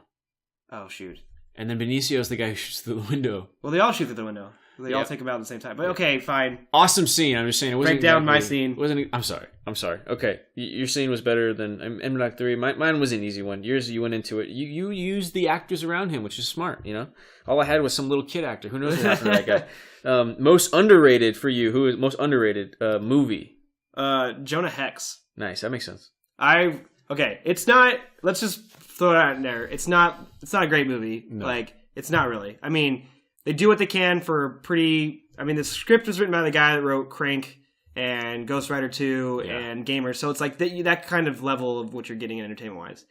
C: Oh shoot!
B: And then Benicio's the guy who shoots through the window.
C: Well, they all shoot through the window. They all take him out at the same time. But okay, fine.
B: Awesome scene. I'm just saying it wasn't.
C: Break down my scene.
B: I'm sorry. Okay, your scene was better than M. 3. Mine was an easy one. Yours, you went into it. You used the actors around him, which is smart. All I had was some little kid actor. Who knows what happened to that guy? Most underrated for you. Who is most underrated movie?
C: Jonah Hex.
B: Nice. That makes sense.
C: Okay. It's not. Let's just throw it out in there. It's not a great movie.
B: No.
C: Like, it's not really. I mean, they do what they can for pretty. I mean, the script was written by the guy that wrote Crank and Ghost Rider 2 and Gamer, so it's like that kind of level of what you're getting entertainment wise.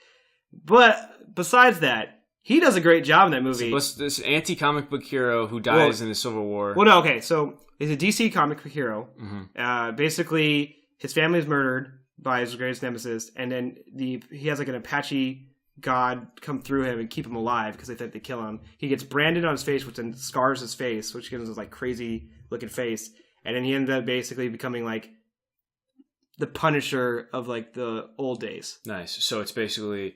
C: But besides that, he does a great job in that movie.
B: So this anti-comic book hero who dies in the Civil War.
C: Well, no, okay, so he's a DC comic book hero.
B: Mm-hmm.
C: Basically, his family is murdered by his greatest nemesis, and then he has like an Apache god come through him and keep him alive because they think they kill him. He gets branded on his face, which then scars his face, which gives him this like crazy looking face, and then he ends up basically becoming like the Punisher of like the old days.
B: Nice. So it's basically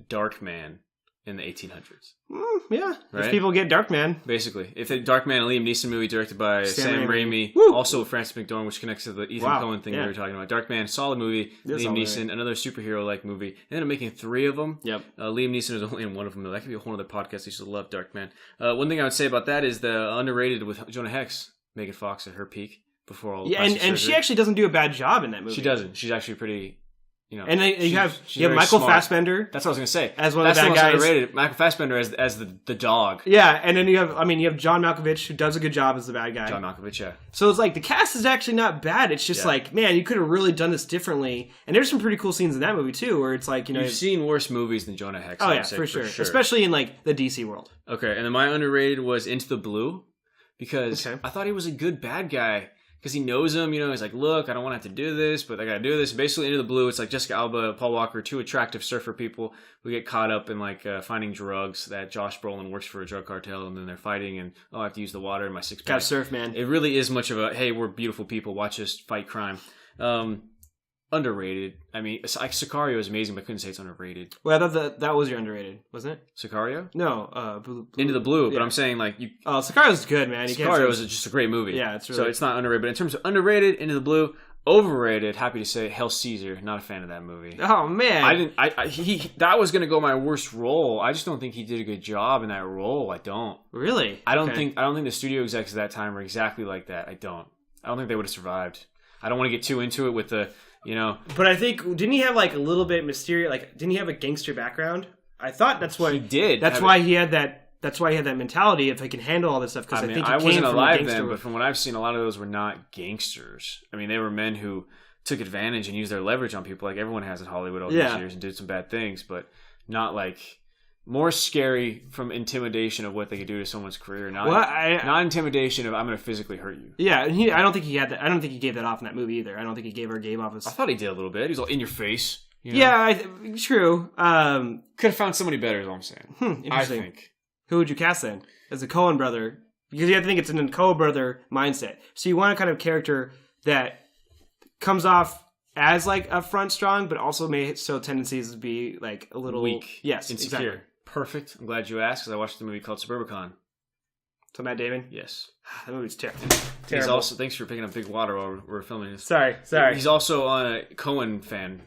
B: Darkman in the 1800s.
C: Yeah.
B: Right?
C: If people get Darkman.
B: Basically. If the Darkman, a Liam Neeson movie directed by Sam Raimi.
C: Woo!
B: Also Francis McDormand, which connects to the Ethan Coen thing we were talking about. Darkman, solid movie. Liam Neeson, another superhero-like movie. They ended up making 3 of them.
C: Yep.
B: Liam Neeson is only in one of them. That could be a whole other podcast. I used to love Darkman. One thing I would say about that is the underrated with Jonah Hex, Megan Fox at her peak before all the plastic
C: and
B: surgery.
C: she actually doesn't do a bad job in that movie.
B: She doesn't. She's actually pretty...
C: And then you have Michael
B: smart.
C: Fassbender.
B: That's what I was going to say.
C: As one of the bad guys.
B: Underrated. Michael Fassbender as the dog.
C: Yeah, and then you have John Malkovich, who does a good job as the bad guy.
B: John Malkovich, yeah.
C: So it's like the cast is actually not bad. It's just like, man, you could have really done this differently. And there's some pretty cool scenes in that movie too, where it's like,
B: you've seen worse movies than Jonah Hex.
C: Oh yeah, for sure, especially in like the DC world.
B: Okay, and then my underrated was Into the Blue, because I thought he was a good bad guy. Because he knows him, he's like, look, I don't want to have to do this, but I got to do this. Basically, Into the Blue, it's like Jessica Alba, Paul Walker, 2 attractive surfer people who get caught up in like finding drugs. That Josh Brolin works for a drug cartel, and then they're fighting, and I have to use the water in my 6-pack.
C: Gotta surf, man.
B: It really is much of a, hey, we're beautiful people, watch us fight crime. Underrated. I mean, like Sicario is amazing, but I couldn't say it's underrated.
C: Well, I thought that was your underrated, wasn't it?
B: Sicario?
C: No, Blue.
B: Into the Blue, but I'm saying like you.
C: Oh, Sicario's good, man.
B: Sicario is just a great movie.
C: Yeah, it's really.
B: So it's not underrated, but in terms of underrated, Into the Blue, overrated. Happy to say, Hell Caesar. Not a fan of that movie.
C: Oh man,
B: I didn't. That was gonna go my worst role. I just don't think he did a good job in that role. I don't.
C: Really?
B: I don't think the studio execs at that time were exactly like that. I don't think they would have survived. I don't want to get too into it with the.
C: But I think, didn't he have like a little bit mysterious, like, didn't he have a gangster background? I thought that's what
B: he did.
C: That's why he had that mentality if he can handle all this stuff. Because I think he
B: wasn't alive then, but from what I've seen, a lot of those were not gangsters. I mean, they were men who took advantage and used their leverage on people, like everyone has in Hollywood all these years, and did some bad things, but not like. More scary from intimidation of what they could do to someone's career, not intimidation of I'm going to physically hurt you.
C: Yeah, I don't think he had that. I don't think he gave that off in that movie either. I don't think he gave off his.
B: I thought he did a little bit. He was all in your face.
C: Yeah, true.
B: Could have found somebody better. Is all I'm saying.
C: Interesting.
B: I think.
C: Who would you cast then as a Coen brother? Because you have to think it's an Coen brother mindset. So you want a kind of character that comes off as like upfront strong, but also may show tendencies to be like a little
B: weak.
C: Yes,
B: insecure. Exactly. Perfect. I'm glad you asked because I watched a movie called Suburbicon.
C: So Matt Damon?
B: Yes.
C: That movie's terrible.
B: He's also, thanks for picking up big water while we're filming this.
C: Sorry.
B: He's also a Coen friend,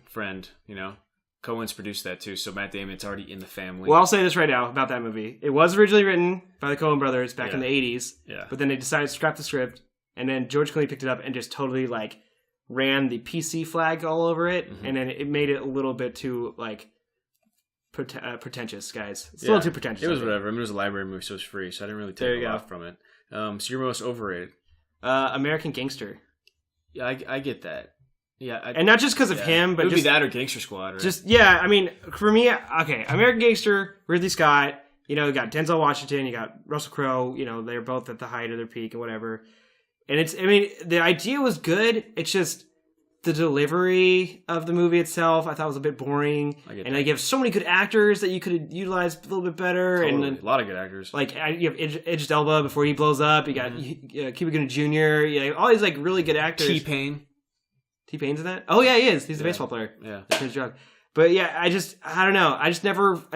B: Coen's produced that too, so Matt Damon's already in the family.
C: Well, I'll say this right now about that movie. It was originally written by the Coen brothers back in the 80s, but then they decided to scrap the script and then George Clooney picked it up and just totally like ran the PC flag all over it, and then it made it a little bit too like pretentious, guys. It's a little too pretentious.
B: It was whatever. I mean, it was a library movie, so it was free, so I didn't really take a lot from it. So you're most overrated.
C: American Gangster.
B: Yeah, I get that. Yeah,
C: and not just because of him, but
B: it would
C: just
B: be that or Gangster Squad. Right?
C: Just I mean, for me, okay, American Gangster, Ridley Scott. You know, you got Denzel Washington, you got Russell Crowe. You know, they're both at the height of their peak and whatever. And I mean, the idea was good. It's just the delivery of the movie itself, I thought was a bit boring. And like, you have so many good actors that you could have utilized a little bit better.
B: Totally.
C: And then,
B: a lot of good actors.
C: Like, you have Idris Elba before he blows up. You got Cuba Gooding Jr. You know, all these like really good actors.
B: T-Pain.
C: T-Pain's in that? Oh yeah, he is. He's a baseball player.
B: Yeah.
C: Prince Drug. But yeah, I don't know. I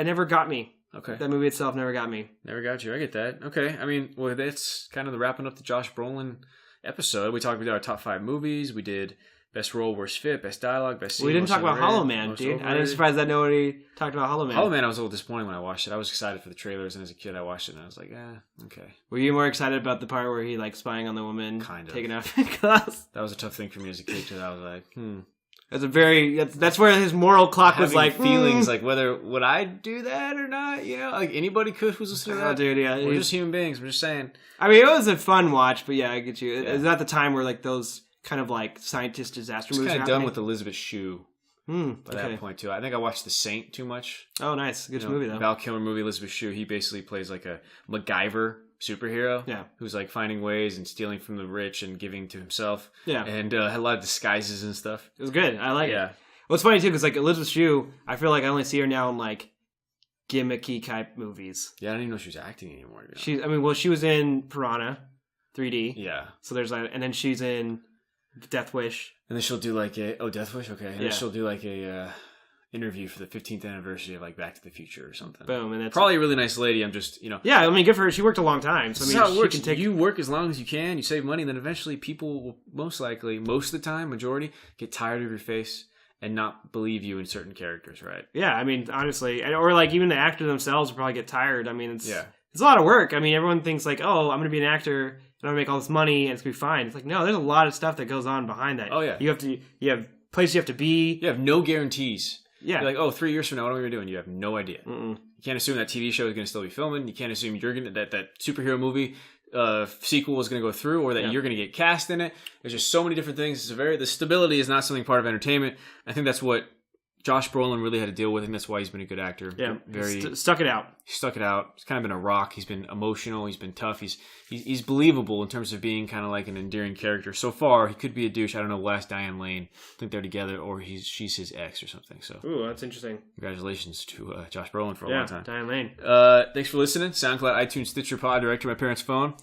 C: never got me.
B: Okay.
C: That movie itself never got me.
B: Never got you. I get that. Okay. I mean, well, that's kind of the wrapping up the Josh Brolin episode. We talked about our top 5 movies. We did best role, worst fit, best dialogue, best scene.
C: We didn't talk about
B: overrated,
C: Hollow Man, dude. I'm surprised that nobody talked about Hollow Man.
B: Hollow Man, I was a little disappointed when I watched it. I was excited for the trailers, and as a kid, I watched it, and I was like, okay.
C: Were you more excited about the part where he like spying on the woman,
B: kind of
C: taking off class?
B: That was a tough thing for me as a kid, because I was like,
C: That's where his moral clock was like
B: feelings, like whether would I do that or not? You know, like anybody could who's listening to that.
C: Dude, yeah,
B: we're just human beings. I'm just saying.
C: I mean, it was a fun watch, but yeah, I get you. It was at the time where like those kind of like scientist disaster movies.
B: Kind of done with Elizabeth Shue. By
C: okay.
B: that point too, I think I watched The Saint too much.
C: Oh, nice, good movie though.
B: Val Kilmer movie, Elizabeth Shue. He basically plays like a MacGyver superhero, who's like finding ways and stealing from the rich and giving to himself. Yeah, and had a lot of disguises and stuff.
C: It was good. I like it. Well, it's funny too because like Elizabeth Shue, I feel like I only see her now in like gimmicky type movies.
B: Yeah, I didn't even know she was acting anymore.
C: She was in Piranha 3D.
B: Yeah.
C: So there's like, and then she's in Death Wish.
B: And then she'll do like Death Wish, okay. And then she'll do like a interview for the 15th anniversary of like Back to the Future or something.
C: Boom, and that's
B: probably a really nice lady. I'm just,
C: Yeah, I mean, good for her. She worked a long time. So I mean,
B: how it works.
C: She can take...
B: You work as long as you can. You save money, and then eventually people will most likely, most of the time, majority, get tired of your face and not believe you in certain characters, right?
C: Yeah, I mean, honestly, or like even the actors themselves will probably get tired. I mean, it's a lot of work. I mean, everyone thinks like, oh, I'm going to be an actor and I'm going to make all this money and it's going to be fine. It's like, no, there's a lot of stuff that goes on behind that.
B: Oh yeah,
C: you have places you have to be.
B: You have no guarantees.
C: Yeah,
B: you're like, 3 years from now, what are we going to do? And you have no idea. You can't assume that TV show is going to still be filming. You can't assume you're going to that superhero movie sequel is going to go through, or that you're going to get cast in it. There's just so many different things. The stability is not something part of entertainment. I think that's what Josh Brolin really had to deal with. I think that's why he's been a good actor.
C: Yeah, stuck it out.
B: He stuck it out. He's kind of been a rock. He's been emotional. He's been tough. He's believable in terms of being kind of like an endearing character. So far, he could be a douche. I don't know. Last Diane Lane, I think they're together, or she's his ex or something. So,
C: ooh, that's interesting.
B: Congratulations to Josh Brolin for a long time.
C: Diane Lane.
B: Thanks for listening. SoundCloud, iTunes, Stitcher, Pod, direct to my parents' phone.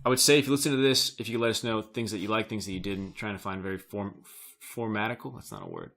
B: I would say if you listen to this, if you could let us know things that you like, things that you didn't, trying to find very formatical. That's not a word.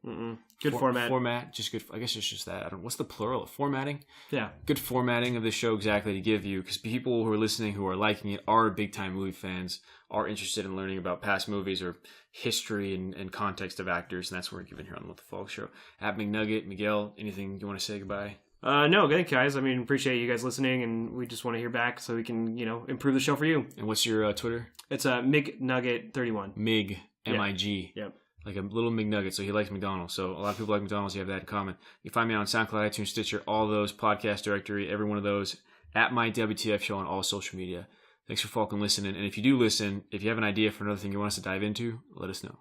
C: Good format.
B: Format, just good. I guess it's just that. What's the plural of formatting?
C: Yeah.
B: Good formatting of the show exactly to give you, because people who are listening, who are liking it, are big time movie fans, are interested in learning about past movies or history and context of actors, and that's what we're giving here on the What the Folk Show. At McNugget, Miguel, anything you want to say goodbye?
C: No, thank you guys. I mean, appreciate you guys listening, and we just want to hear back so we can, improve the show for you.
B: And what's your Twitter?
C: It's MigNugget31.
B: Mig, M-I-G.
C: Yep.
B: Like a little McNugget, so he likes McDonald's. So a lot of people like McDonald's. You have that in common. You can find me on SoundCloud, iTunes, Stitcher, all those, podcast directory, every one of those, at my WTF show on all social media. Thanks for fucking listening. And if you do listen, if you have an idea for another thing you want us to dive into, let us know.